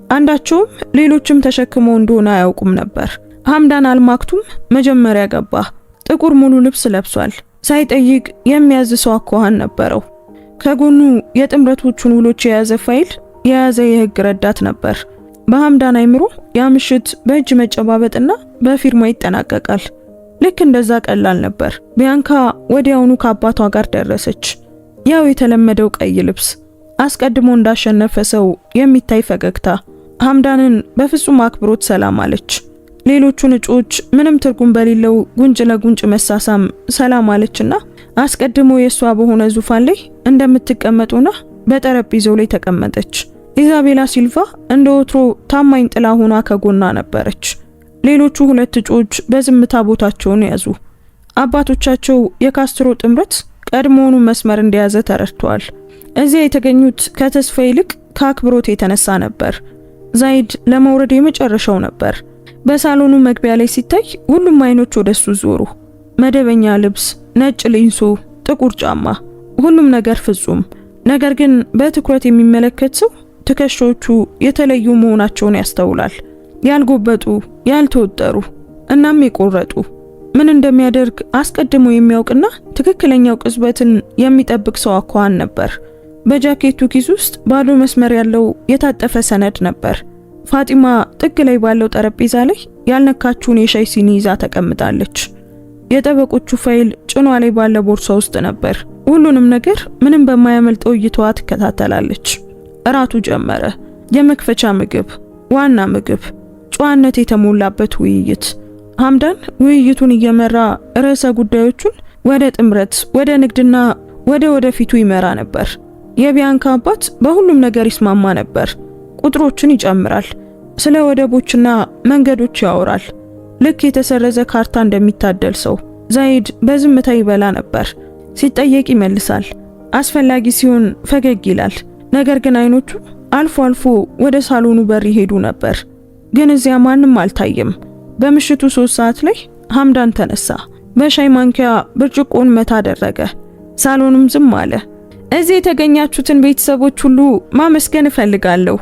አንዳቸውም ሌሎችም ተሸክመው እንደሆነ አያውቁም ነበር። ሐምዳን አልማክቱም መጀመሪያ ገባ። ጥቁር ሙሉ ልብስ ለብሷል። ሳይጠይቅ የሚያዝ ሰው አኳኋን ነበረው። ከጎኑ የጥምረቶቹን ውሎች የያዘ ፋይል የያዘ የህግ ረዳት ነበር። በሐምዳን አይምሮ ያ ምሽት በእጅ መጨባበጥና በፊርማ ይጠናቀቃል። ልክ እንደዛ ቀላል ነበር። ቢያንካ ወዲያውኑ ከአባቷ ጋር ደረሰች። ያው የተለመደው ቀይ ልብስ፣ አስቀድሞ እንዳሸነፈ ሰው የሚታይ ፈገግታ። ሐምዳንን በፍጹም አክብሮት ሰላም አለች። ሌሎቹን እጩዎች ምንም ትርጉም በሌለው ጉንጭ ለጉንጭ መሳሳም ሰላም አለችና አስቀድሞ የሷ በሆነ ዙፋን ላይ እንደምትቀመጡና በጠረጴዛው ላይ ተቀመጠች። ኢዛቤላ ሲልቫ እንደ ወትሮ ታማኝ ጥላ ሆና ከጎኗ ነበረች። ሌሎቹ 2 እጩዎች በዝምታ ቦታቸውን ያዙ። አባቶቻቸው የካስትሮ ጥምረት ቀድሞውኑ መስመር እንደያዘ ተረድተዋል። እዚያ የተገኙት ከተስፋ ይልቅ ከአክብሮት የተነሳ ነበር። ዛይድ ለመውረድ የመጨረሻው ነበር። በሳሎኑ መግቢያ ላይ ሲታይ ሁሉም አይኖች ወደሱ ዞሩ። መደበኛ ልብስ፣ ነጭ ሊንሶ፣ ጥቁር ጫማ፣ ሁሉም ነገር ፍጹም። ነገር ግን በትኩረት የሚመለከት ሰው ትከሻዎቹ የተለዩ መሆናቸውን ያስተውላል። ያልጎበጡ፣ ያልተወጠሩ እናም የቆረጡ። ምን እንደሚያደርግ አስቀድሞ የሚያውቅና ትክክለኛው ቅጽበትን የሚጠብቅ ሰው አኳኋን ነበር። በጃኬቱ ኪስ ውስጥ ባዶ መስመር ያለው የታጠፈ ሰነድ ነበር። ፋጢማ ጥግ ላይ ባለው ጠረጴዛ ላይ ያልነካችውን የሻይ ሲኒ ይዛ ተቀምጣለች። የጠበቆቹ ፋይል ጭኗ ላይ ባለ ቦርሳ ውስጥ ነበር። ሁሉንም ነገር ምንም በማያመልጠው እይታዋ ትከታተላለች። እራቱ ጀመረ። የመክፈቻ ምግብ፣ ዋና ምግብ፣ ጨዋነት የተሞላበት ውይይት። ሐምዳን ውይይቱን እየመራ ርዕሰ ጉዳዮቹን ወደ ጥምረት፣ ወደ ንግድና ወደፊቱ ይመራ ነበር። የቢያንካ አባት በሁሉም ነገር ይስማማ ነበር። ቁጥሮችን ይጨምራል። ስለ ወደቦችና መንገዶች ያወራል። ልክ የተሰረዘ ካርታ እንደሚታደል ሰው። ዛይድ በዝምታ ይበላ ነበር። ሲጠየቅ ይመልሳል። አስፈላጊ ሲሆን ፈገግ ይላል። ነገር ግን አይኖቹ አልፎ አልፎ ወደ ሳሎኑ በር ይሄዱ ነበር። ግን እዚያ ማንም አልታየም። በምሽቱ 3 ሰዓት ላይ ሐምዳን ተነሳ። በሻይ ማንኪያ ብርጭቆውን መታ አደረገ። ሳሎኑም ዝም አለ። እዚህ የተገኛችሁትን ቤተሰቦች ሁሉ ማመስገን እፈልጋለሁ።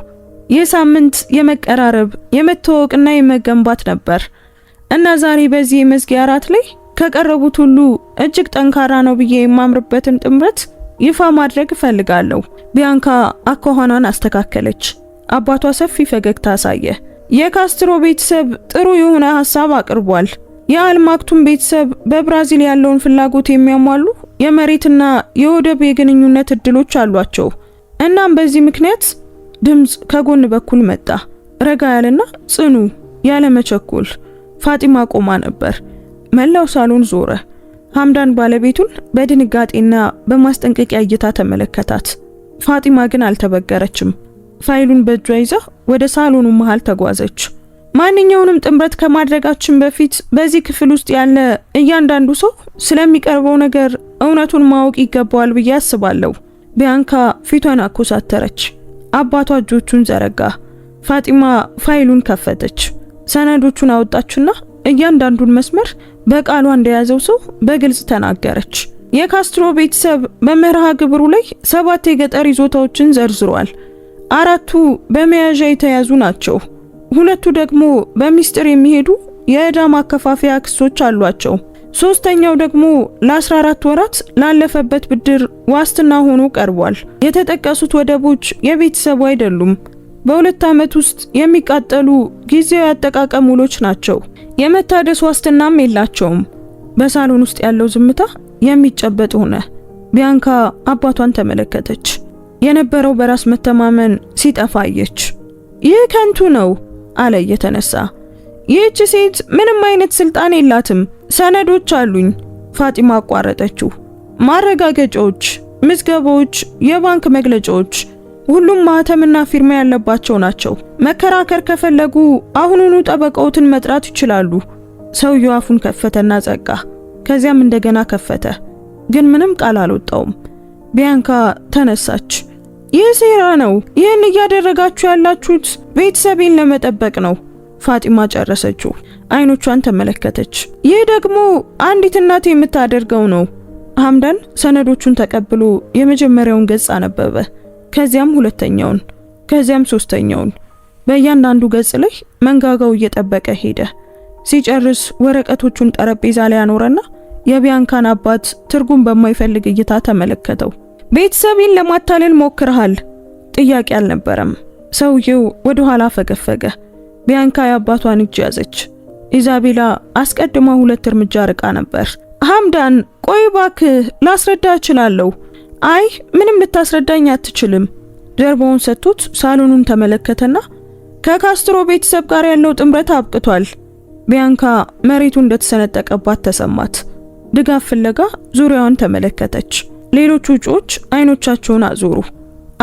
ይህ ሳምንት የመቀራረብ፣ የመተዋወቅና የመገንባት ነበር እና ዛሬ በዚህ የመዝጊያ እራት ላይ ከቀረቡት ሁሉ እጅግ ጠንካራ ነው ብዬ የማምርበትን ጥምረት ይፋ ማድረግ እፈልጋለሁ። ቢያንካ አኳኋኗን አስተካከለች። አባቷ ሰፊ ፈገግታ አሳየ። የካስትሮ ቤተሰብ ጥሩ የሆነ ሐሳብ አቅርቧል። የአልማክቱም ቤተሰብ በብራዚል ያለውን ፍላጎት የሚያሟሉ የመሬትና የወደብ የግንኙነት እድሎች አሏቸው። እናም በዚህ ምክንያት ድምጽ ከጎን በኩል መጣ። ረጋ ያለና ጽኑ ያለ መቸኮል። ፋጢማ ቆማ ነበር። መላው ሳሎን ዞረ። ሐምዳን ባለቤቱን በድንጋጤና በማስጠንቀቂያ እይታ ተመለከታት። ፋጢማ ግን አልተበገረችም። ፋይሉን በእጇ ይዛ ወደ ሳሎኑ መሃል ተጓዘች። ማንኛውንም ጥምረት ከማድረጋችን በፊት በዚህ ክፍል ውስጥ ያለ እያንዳንዱ ሰው ስለሚቀርበው ነገር እውነቱን ማወቅ ይገባዋል ብዬ አስባለሁ። ቢያንካ ፊቷን አኮሳተረች። አባቷ እጆቹን ዘረጋ። ፋጢማ ፋይሉን ከፈተች። ሰነዶቹን አወጣችና እያንዳንዱን መስመር በቃሏ እንደያዘው ሰው በግልጽ ተናገረች። የካስትሮ ቤተሰብ በመርሃ ግብሩ ላይ 7 የገጠር ይዞታዎችን ዘርዝሯል። 4ቱ በመያዣ የተያዙ ናቸው። 2ቱ ደግሞ በሚስጥር የሚሄዱ የዕዳ ማከፋፈያ ክሶች አሏቸው። 3ኛው ደግሞ ለ14 ወራት ላለፈበት ብድር ዋስትና ሆኖ ቀርቧል። የተጠቀሱት ወደቦች የቤተሰቡ አይደሉም። በ2 ዓመት ውስጥ የሚቃጠሉ ጊዜያዊ አጠቃቀም ውሎች ናቸው። የመታደስ ዋስትናም የላቸውም። በሳሎን ውስጥ ያለው ዝምታ የሚጨበጥ ሆነ። ቢያንካ አባቷን ተመለከተች። የነበረው በራስ መተማመን ሲጠፋየች ይህ ከንቱ ነው አለ እየተነሳ። ይህች ሴት ምንም አይነት ስልጣን የላትም። ሰነዶች አሉኝ። ፋጢማ አቋረጠችው። ማረጋገጫዎች፣ ምዝገባዎች፣ የባንክ መግለጫዎች፣ ሁሉም ማህተምና ፊርማ ያለባቸው ናቸው። መከራከር ከፈለጉ አሁኑኑ ጠበቃዎትን መጥራት ይችላሉ። ሰውየው አፉን ከፈተና ዘጋ። ከዚያም እንደገና ከፈተ፣ ግን ምንም ቃል አልወጣውም። ቢያንካ ተነሳች። ይህ ሴራ ነው። ይህን እያደረጋችሁ ያላችሁት ቤተሰቤን ለመጠበቅ ነው። ፋጢማ ጨረሰችው። አይኖቿን ተመለከተች። ይህ ደግሞ አንዲት እናት የምታደርገው ነው። ሐምዳን ሰነዶቹን ተቀብሎ የመጀመሪያውን ገጽ አነበበ። ከዚያም ሁለተኛውን፣ ከዚያም ሶስተኛውን። በእያንዳንዱ ገጽ ላይ መንጋጋው እየጠበቀ ሄደ። ሲጨርስ ወረቀቶቹን ጠረጴዛ ላይ አኖረና የቢያንካን አባት ትርጉም በማይፈልግ እይታ ተመለከተው። ቤተሰቤን ለማታለል ሞክረሃል። ጥያቄ አልነበረም። ሰውየው ወደ ኋላ ፈገፈገ። ቢያንካ የአባቷን እጅ ያዘች። ኢዛቤላ አስቀድማ 2 እርምጃ ርቃ ነበር። ሐምዳን ቆይ እባክህ ላስረዳ እችላለሁ። አይ ምንም ልታስረዳኝ አትችልም። ጀርባውን ሰጥቶት ሳሎኑን ተመለከተና ከካስትሮ ቤተሰብ ጋር ያለው ጥምረት አብቅቷል። ቢያንካ መሬቱ እንደተሰነጠቀባት ተሰማት። ድጋፍ ፍለጋ ዙሪያዋን ተመለከተች። ሌሎቹ እጩዎች አይኖቻቸውን አዞሩ።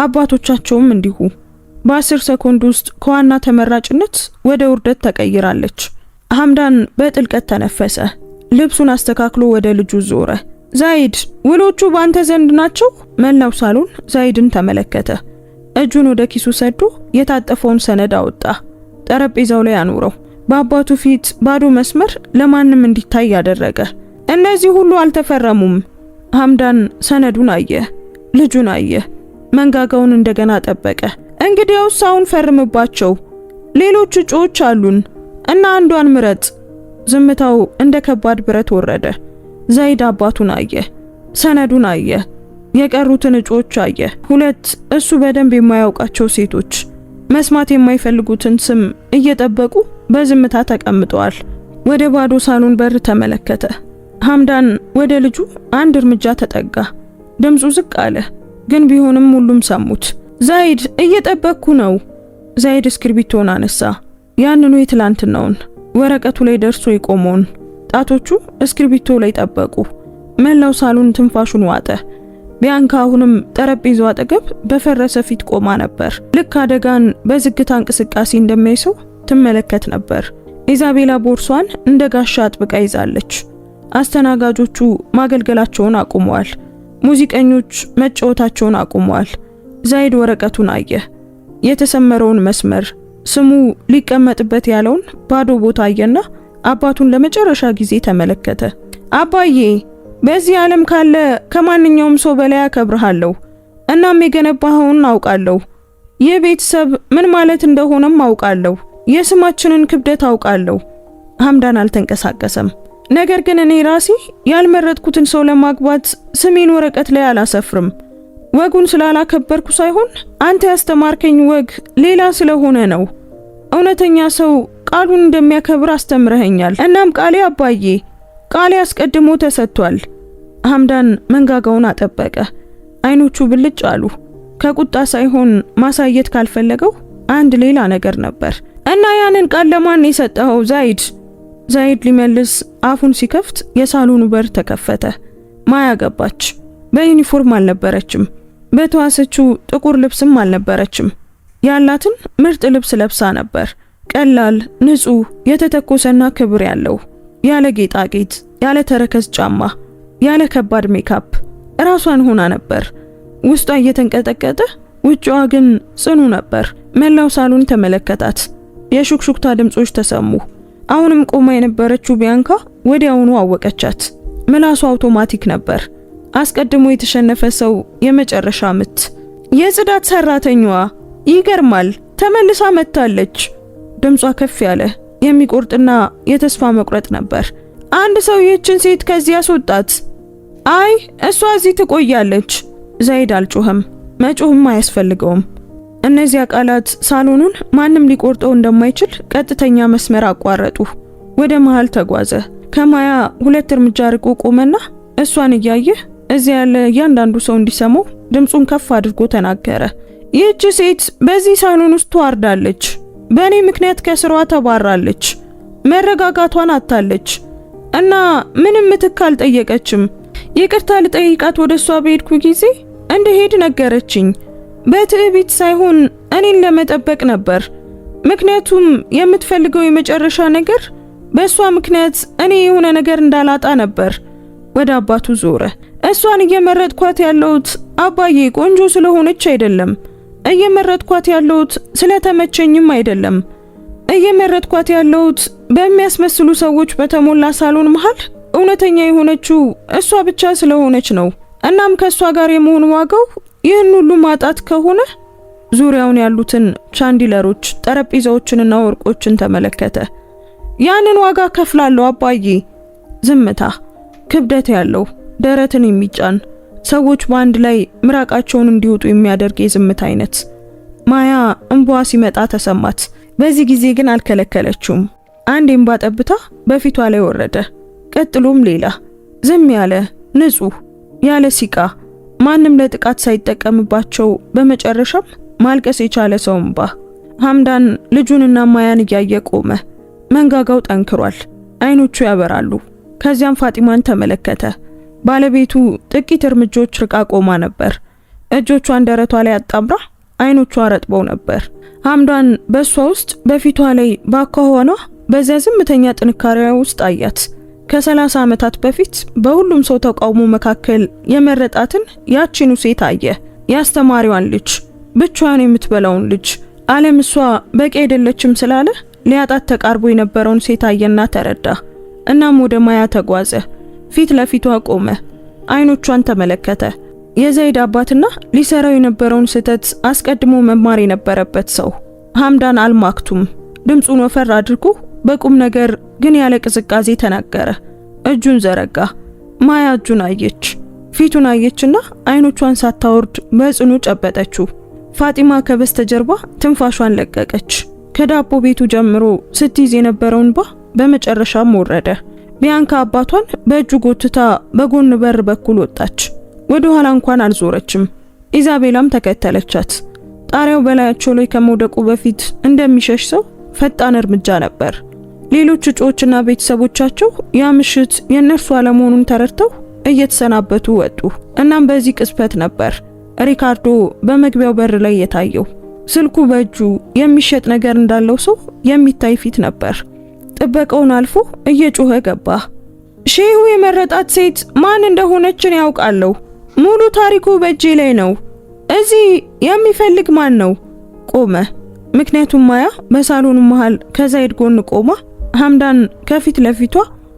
አባቶቻቸውም እንዲሁ። በ10 ሰኮንድ ውስጥ ከዋና ተመራጭነት ወደ ውርደት ተቀይራለች። ሐምዳን በጥልቀት ተነፈሰ። ልብሱን አስተካክሎ ወደ ልጁ ዞረ። ዛይድ ውሎቹ ባንተ ዘንድ ናቸው? መላው ሳሎን ዛይድን ተመለከተ። እጁን ወደ ኪሱ ሰዶ የታጠፈውን ሰነድ አወጣ። ጠረጴዛው ላይ አኖረው። በአባቱ ፊት ባዶ መስመር ለማንም እንዲታይ ያደረገ። እነዚህ ሁሉ አልተፈረሙም። ሐምዳን ሰነዱን አየ፣ ልጁን አየ። መንጋጋውን እንደገና ጠበቀ። እንግዲያውስ አሁን ፈርምባቸው። ሌሎች እጩዎች አሉን እና አንዷን ምረጥ። ዝምታው እንደ ከባድ ብረት ወረደ። ዛይድ አባቱን አየ፣ ሰነዱን አየ፣ የቀሩትን እጩዎች አየ። 2 እሱ በደንብ የማያውቃቸው ሴቶች መስማት የማይፈልጉትን ስም እየጠበቁ በዝምታ ተቀምጠዋል። ወደ ባዶ ሳሎን በር ተመለከተ። ሐምዳን ወደ ልጁ 1 እርምጃ ተጠጋ። ድምፁ ዝቅ አለ፣ ግን ቢሆንም ሁሉም ሰሙት። ዛይድ እየጠበቅኩ ነው። ዛይድ እስክርቢቶን አነሳ። ያንኑ የትላንትናውን ወረቀቱ ላይ ደርሶ የቆመውን። ጣቶቹ እስክርቢቶ ላይ ጠበቁ። መላው ሳሎን ትንፋሹን ዋጠ። ቢያንካ አሁንም ጠረጴዛው አጠገብ በፈረሰ ፊት ቆማ ነበር። ልክ አደጋን በዝግታ እንቅስቃሴ እንደሚያይሰው ትመለከት ነበር። ኢዛቤላ ቦርሷን እንደ ጋሻ አጥብቃ ይዛለች። አስተናጋጆቹ ማገልገላቸውን አቁመዋል። ሙዚቀኞች መጫወታቸውን አቁመዋል። ዛይድ ወረቀቱን አየ። የተሰመረውን መስመር፣ ስሙ ሊቀመጥበት ያለውን ባዶ ቦታ አየና አባቱን ለመጨረሻ ጊዜ ተመለከተ። አባዬ በዚህ ዓለም ካለ ከማንኛውም ሰው በላይ አከብርሃለሁ። እናም የገነባኸውን አውቃለሁ። ይህ ቤተሰብ ምን ማለት እንደሆነም አውቃለሁ። የስማችንን ክብደት አውቃለሁ። ሐምዳን አልተንቀሳቀሰም። ነገር ግን እኔ ራሴ ያልመረጥኩትን ሰው ለማግባት ስሜን ወረቀት ላይ አላሰፍርም። ወጉን ስላላከበርኩ ሳይሆን አንተ ያስተማርከኝ ወግ ሌላ ስለሆነ ነው። እውነተኛ ሰው ቃሉን እንደሚያከብር አስተምረኸኛል። እናም ቃሌ አባዬ፣ ቃሌ አስቀድሞ ተሰጥቷል። ሐምዳን መንጋጋውን አጠበቀ። አይኖቹ ብልጭ አሉ። ከቁጣ ሳይሆን ማሳየት ካልፈለገው አንድ ሌላ ነገር ነበር። እና ያንን ቃል ለማን የሰጠኸው ዛይድ? ዛይድ ሊመልስ አፉን ሲከፍት የሳሎኑ በር ተከፈተ። ማያ ገባች። በዩኒፎርም አልነበረችም። በተዋሰችው ጥቁር ልብስም አልነበረችም። ያላትን ምርጥ ልብስ ለብሳ ነበር። ቀላል፣ ንጹህ፣ የተተኮሰና ክብር ያለው፣ ያለ ጌጣጌጥ፣ ያለ ተረከዝ ጫማ፣ ያለ ከባድ ሜካፕ ራሷን ሆና ነበር። ውስጧ እየተንቀጠቀጠ ውጭዋ ግን ጽኑ ነበር። መላው ሳሎን ተመለከታት። የሹክሹክታ ድምጾች ተሰሙ። አሁንም ቆማ የነበረችው ቢያንካ ወዲያውኑ አወቀቻት። ምላሷ አውቶማቲክ ነበር። አስቀድሞ የተሸነፈ ሰው የመጨረሻ ምት። የጽዳት ሰራተኛዋ ይገርማል፣ ተመልሳ መጣለች። ድምጿ ከፍ ያለ የሚቆርጥና የተስፋ መቁረጥ ነበር። አንድ ሰው ይህችን ሴት ከዚህ ያስወጣት። አይ እሷ እዚህ ትቆያለች። ዛይድ አልጮህም፣ መጮህም አያስፈልገውም። እነዚያ ቃላት ሳሎኑን ማንም ሊቆርጠው እንደማይችል ቀጥተኛ መስመር አቋረጡ። ወደ መሃል ተጓዘ። ከማያ 2 እርምጃ ርቆ ቆመና እሷን እያየ እዚያ ያለ እያንዳንዱ ሰው እንዲሰማው ድምጹን ከፍ አድርጎ ተናገረ። ይህች ሴት በዚህ ሳሎን ውስጥ ተዋርዳለች። በእኔ ምክንያት ከስሯ ተባራለች። መረጋጋቷን አጣለች እና ምንም ምትክ አልጠየቀችም። ይቅርታ ልጠይቃት ወደሷ በሄድኩ ጊዜ እንደሄድ ነገረችኝ። በትዕቢት ሳይሆን እኔን ለመጠበቅ ነበር። ምክንያቱም የምትፈልገው የመጨረሻ ነገር በሷ ምክንያት እኔ የሆነ ነገር እንዳላጣ ነበር። ወደ አባቱ ዞረ። እሷን እየመረጥኳት ያለሁት አባዬ ቆንጆ ስለሆነች አይደለም። እየመረጥኳት ያለሁት ስለተመቸኝም አይደለም። እየመረጥኳት ያለሁት በሚያስመስሉ ሰዎች በተሞላ ሳሎን መሃል እውነተኛ የሆነችው እሷ ብቻ ስለሆነች ነው። እናም ከሷ ጋር የመሆን ዋጋው ይህን ሁሉ ማጣት ከሆነ ዙሪያውን ያሉትን ቻንዲለሮች፣ ጠረጴዛዎችንና ወርቆችን ተመለከተ። ያንን ዋጋ ከፍላለሁ አባዬ። ዝምታ፣ ክብደት ያለው ደረትን የሚጫን ሰዎች በአንድ ላይ ምራቃቸውን እንዲወጡ የሚያደርግ የዝምታ አይነት። ማያ እንባዋ ሲመጣ ተሰማት። በዚህ ጊዜ ግን አልከለከለችውም። አንድ እንባ ጠብታ በፊቷ ላይ ወረደ። ቀጥሎም ሌላ ዝም ያለ ንጹህ ያለ ሲቃ፣ ማንም ለጥቃት ሳይጠቀምባቸው በመጨረሻም ማልቀስ የቻለ ሰው እንባ። ሐምዳን ልጁንና ማያን እያየ ቆመ። መንጋጋው ጠንክሯል፣ አይኖቹ ያበራሉ። ከዚያም ፋጢማን ተመለከተ። ባለቤቱ ጥቂት እርምጃዎች ርቃ ቆማ ነበር። እጆቿን ደረቷ ላይ አጣምራ አይኖቿ ረጥበው ነበር። ሐምዳን በሷ ውስጥ በፊቷ ላይ ባካሆኗ በዚያ ዝምተኛ ጥንካሬ ውስጥ አያት። ከ30 ዓመታት በፊት በሁሉም ሰው ተቃውሞ መካከል የመረጣትን ያቺኑ ሴት አየ። ያስተማሪዋን ልጅ፣ ብቻዋን የምትበላውን ልጅ። ዓለም እሷ በቂ አይደለችም ስላለ ሊያጣት ተቃርቦ የነበረውን ሴት አየና ተረዳ። እናም ወደ ማያ ተጓዘ። ፊት ለፊቷ ቆመ። አይኖቿን ተመለከተ። የዘይድ አባትና ሊሰራው የነበረውን ስህተት አስቀድሞ መማር የነበረበት ሰው ሐምዳን አልማክቱም ድምጹን ወፈር አድርጎ በቁም ነገር ግን ያለ ቅዝቃዜ ተናገረ። እጁን ዘረጋ። ማያ እጁን አየች። ፊቱን አየችና አይኖቿን ሳታወርድ በጽኑ ጨበጠችው። ፋጢማ ከበስተጀርባ ትንፋሿን ለቀቀች። ከዳቦ ቤቱ ጀምሮ ስትይዝ የነበረው እንባ በመጨረሻም ወረደ። ቢያንካ አባቷን በእጁ ጎትታ በጎን በር በኩል ወጣች። ወደ ኋላ እንኳን አልዞረችም። ኢዛቤላም ተከተለቻት። ጣሪያው በላያቸው ላይ ከመውደቁ በፊት እንደሚሸሽ ሰው ፈጣን እርምጃ ነበር። ሌሎች እጮችና ቤተሰቦቻቸው ያ ምሽት የነርሱ አለመሆኑን ተረድተው እየተሰናበቱ ወጡ። እናም በዚህ ቅጽበት ነበር ሪካርዶ በመግቢያው በር ላይ የታየው። ስልኩ በእጁ የሚሸጥ ነገር እንዳለው ሰው የሚታይ ፊት ነበር። ጥበቃውን አልፎ እየጮኸ ገባ። ሼሁ የመረጣት ሴት ማን እንደሆነችን ያውቃለሁ። ሙሉ ታሪኩ በእጄ ላይ ነው። እዚህ የሚፈልግ ማን ነው? ቆመ። ምክንያቱም ማያ በሳሎኑ መሃል ከዛይድ ጎን ቆማ፣ ሐምዳን ከፊት ለፊቷ፣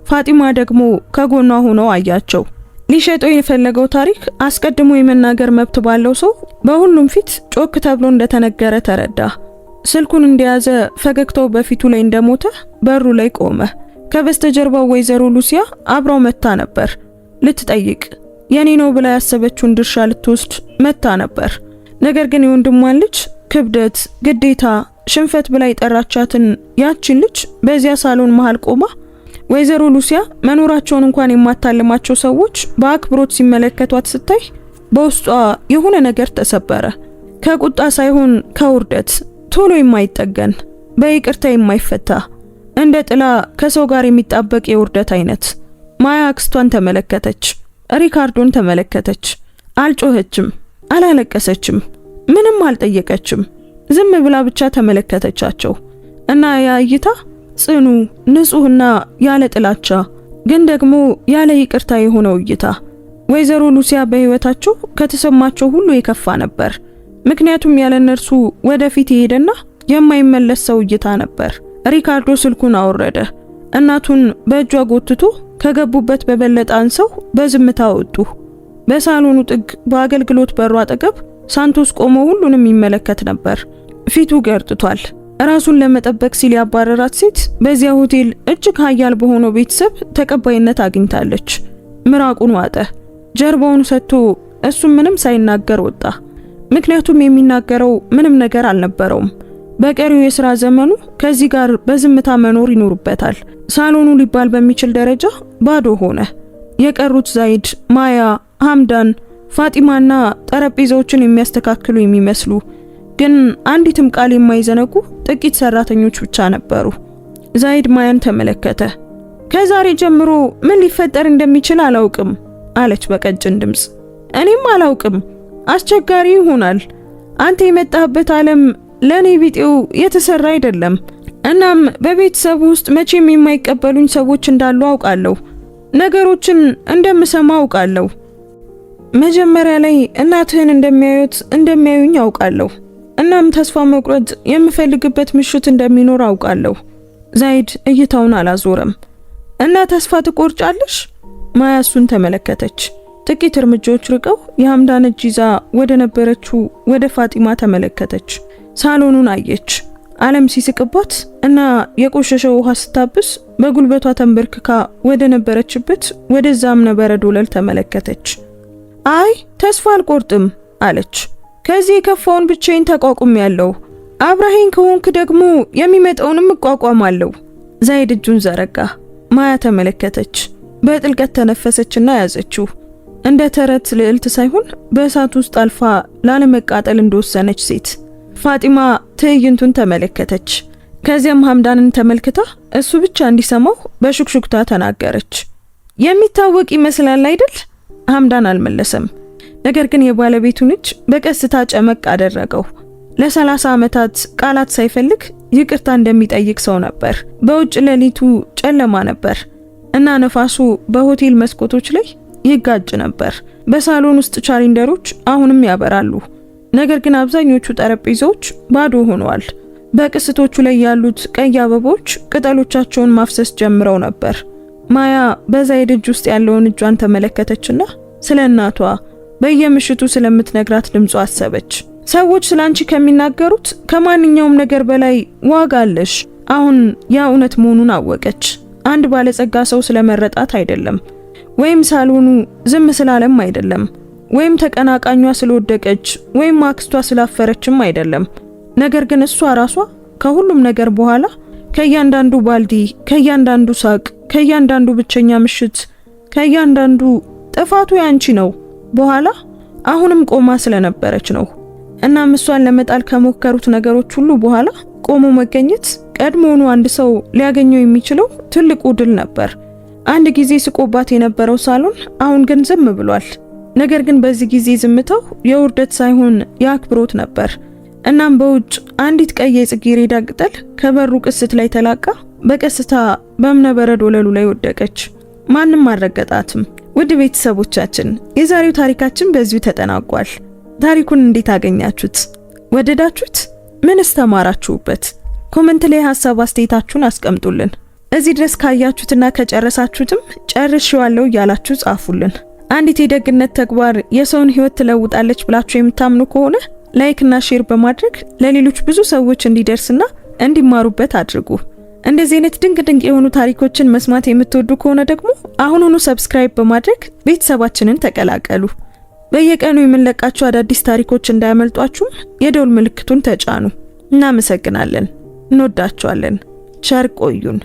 ፋጢማ ደግሞ ከጎኗ ሆነው አያቸው። ሊሸጠው የፈለገው ታሪክ አስቀድሞ የመናገር መብት ባለው ሰው በሁሉም ፊት ጮክ ተብሎ እንደተነገረ ተረዳ። ስልኩን እንደያዘ ፈገግታው በፊቱ ላይ እንደሞተ በሩ ላይ ቆመ። ከበስተጀርባው ወይዘሮ ሉሲያ አብራው መታ ነበር። ልትጠይቅ የኔ ነው ብላ ያሰበችውን ድርሻ ልትወስድ መታ ነበር። ነገር ግን የወንድሟን ልጅ ክብደት፣ ግዴታ፣ ሽንፈት ብላ የጠራቻትን ያችን ልጅ በዚያ ሳሎን መሃል ቆማ ወይዘሮ ሉሲያ መኖራቸውን እንኳን የማታልማቸው ሰዎች በአክብሮት ሲመለከቷት ስታይ በውስጧ የሆነ ነገር ተሰበረ። ከቁጣ ሳይሆን ከውርደት፣ ቶሎ የማይጠገን በይቅርታ የማይፈታ እንደ ጥላ ከሰው ጋር የሚጣበቅ የውርደት አይነት። ማያ አክስቷን ተመለከተች፣ ሪካርዶን ተመለከተች። አልጮኸችም፣ አላለቀሰችም፣ ምንም አልጠየቀችም። ዝም ብላ ብቻ ተመለከተቻቸው እና ያ እይታ ጽኑ፣ ንጹህና ያለ ጥላቻ ግን ደግሞ ያለ ይቅርታ የሆነው እይታ ወይዘሮ ሉሲያ በህይወታቸው ከተሰማቸው ሁሉ የከፋ ነበር። ምክንያቱም ያለ እነርሱ ወደፊት ይሄድና የማይመለስ ሰው እይታ ነበር። ሪካርዶ ስልኩን አወረደ። እናቱን በእጇ ጎትቶ ከገቡበት በበለጠ አንሰው በዝምታ ወጡ። በሳሎኑ ጥግ በአገልግሎት በሩ አጠገብ ሳንቶስ ቆሞ ሁሉንም ይመለከት ነበር። ፊቱ ገርጥቷል። ራሱን ለመጠበቅ ሲል ያባረራት ሴት በዚያ ሆቴል እጅግ ኃያል በሆነው ቤተሰብ ተቀባይነት አግኝታለች። ምራቁን ዋጠ። ጀርባውን ሰጥቶ እሱም ምንም ሳይናገር ወጣ። ምክንያቱም የሚናገረው ምንም ነገር አልነበረውም። በቀሪው የሥራ ዘመኑ ከዚህ ጋር በዝምታ መኖር ይኖርበታል። ሳሎኑ ሊባል በሚችል ደረጃ ባዶ ሆነ። የቀሩት ዛይድ፣ ማያ፣ ሐምዳን፣ ፋጢማና ጠረጴዛዎችን የሚያስተካክሉ የሚመስሉ ግን አንዲትም ቃል የማይዘነጉ ጥቂት ሰራተኞች ብቻ ነበሩ። ዛይድ ማያን ተመለከተ። ከዛሬ ጀምሮ ምን ሊፈጠር እንደሚችል አላውቅም አለች በቀጭን ድምጽ። እኔም አላውቅም፣ አስቸጋሪ ይሆናል። አንተ የመጣህበት ዓለም ለኔ ቢጤው የተሰራ አይደለም። እናም በቤተሰቡ ውስጥ መቼም የማይቀበሉኝ ሰዎች እንዳሉ አውቃለሁ። ነገሮችን እንደምሰማ አውቃለሁ። መጀመሪያ ላይ እናትህን እንደሚያዩኝ አውቃለሁ። እናም ተስፋ መቁረጥ የምፈልግበት ምሽት እንደሚኖር አውቃለሁ። ዛይድ እይታውን አላዞረም። እና ተስፋ ትቆርጫለሽ? ማያ እሱን ተመለከተች። ጥቂት እርምጃዎች ርቀው የሐምዳን እጅ ይዛ ወደ ነበረችው ወደ ፋጢማ ተመለከተች። ሳሎኑን አየች። ዓለም ሲስቅባት እና የቆሸሸ ውሃ ስታብስ በጉልበቷ ተንበርክካ ወደ ነበረችበት ወደዛ እብነበረድ ወለል ተመለከተች። አይ ተስፋ አልቆርጥም አለች። ከዚህ የከፋውን ብቻዬን ተቋቁሜያለሁ። አብራሄን ከሆንክ ደግሞ የሚመጣውንም እቋቋማለሁ። ዛይድ እጁን ዘረጋ። ማያ ተመለከተች። በጥልቀት ተነፈሰችና ያዘችው። እንደ ተረት ልዕልት ሳይሆን በእሳት ውስጥ አልፋ ላለመቃጠል እንደወሰነች ሴት። ፋጢማ ትዕይንቱን ተመለከተች። ከዚያም ሐምዳንን ተመልክታ እሱ ብቻ እንዲሰማው በሹክሹክታ ተናገረች። የሚታወቅ ይመስላል አይደል? ሐምዳን አልመለሰም። ነገር ግን የባለቤቱን እጅ በቀስታ ጨመቅ አደረገው። ለ30 ዓመታት ቃላት ሳይፈልግ ይቅርታ እንደሚጠይቅ ሰው ነበር። በውጭ ሌሊቱ ጨለማ ነበር እና ነፋሱ በሆቴል መስኮቶች ላይ ይጋጭ ነበር። በሳሎን ውስጥ ቻሌንደሮች አሁንም ያበራሉ። ነገር ግን አብዛኞቹ ጠረጴዛዎች ባዶ ሆነዋል። በቅስቶቹ ላይ ያሉት ቀይ አበቦች ቅጠሎቻቸውን ማፍሰስ ጀምረው ነበር። ማያ በዛይድ እጅ ውስጥ ያለውን እጇን ተመለከተችና ስለ እናቷ በየምሽቱ ስለምትነግራት ድምጿ አሰበች። ሰዎች ስላንቺ ከሚናገሩት ከማንኛውም ነገር በላይ ዋጋ አለሽ። አሁን ያ እውነት መሆኑን አወቀች። አንድ ባለጸጋ ሰው ስለመረጣት አይደለም፣ ወይም ሳሎኑ ዝም ስላለም አይደለም፣ ወይም ተቀናቃኟ ስለወደቀች ወይም አክስቷ ስላፈረችም አይደለም። ነገር ግን እሷ ራሷ ከሁሉም ነገር በኋላ ከያንዳንዱ ባልዲ፣ ከያንዳንዱ ሳቅ፣ ከያንዳንዱ ብቸኛ ምሽት፣ ከያንዳንዱ ጥፋቱ ያንቺ ነው በኋላ አሁንም ቆማ ስለነበረች ነው። እናም እሷን ለመጣል ከሞከሩት ነገሮች ሁሉ በኋላ ቆሞ መገኘት ቀድሞውኑ አንድ ሰው ሊያገኘው የሚችለው ትልቁ ድል ነበር። አንድ ጊዜ ስቆባት የነበረው ሳሎን አሁን ግን ዝም ብሏል። ነገር ግን በዚህ ጊዜ ዝምታው የውርደት ሳይሆን የአክብሮት ነበር። እናም በውጭ አንዲት ቀይ የጽጌረዳ ቅጠል ከበሩ ቅስት ላይ ተላቃ በቀስታ በእብነበረድ ወለሉ ላይ ወደቀች። ማንም አልረገጣትም። ውድ ቤተሰቦቻችን የዛሬው ታሪካችን በዚሁ ተጠናቋል። ታሪኩን እንዴት አገኛችሁት? ወደዳችሁት? ምንስ ተማራችሁበት? ኮሜንት ላይ ሐሳብ አስተያየታችሁን አስቀምጡልን። እዚህ ድረስ ካያችሁትና ከጨረሳችሁትም ጨርሼዋለሁ እያላችሁ ጻፉልን። አንዲት የደግነት ተግባር የሰውን ሕይወት ትለውጣለች ብላችሁ የምታምኑ ከሆነ ላይክ እና ሼር በማድረግ ለሌሎች ብዙ ሰዎች እንዲደርስና እንዲማሩበት አድርጉ። እንደዚህ አይነት ድንቅ የሆኑ ታሪኮችን መስማት የምትወዱ ከሆነ ደግሞ አሁኑኑ ሰብስክራይብ በማድረግ ቤተሰባችንን ተቀላቀሉ። በየቀኑ የምንለቃቸው አዳዲስ ታሪኮች እንዳያመልጧችሁም የደውል ምልክቱን ተጫኑ። እናመሰግናለን። እንወዳችኋለን። ቸር ቆዩን።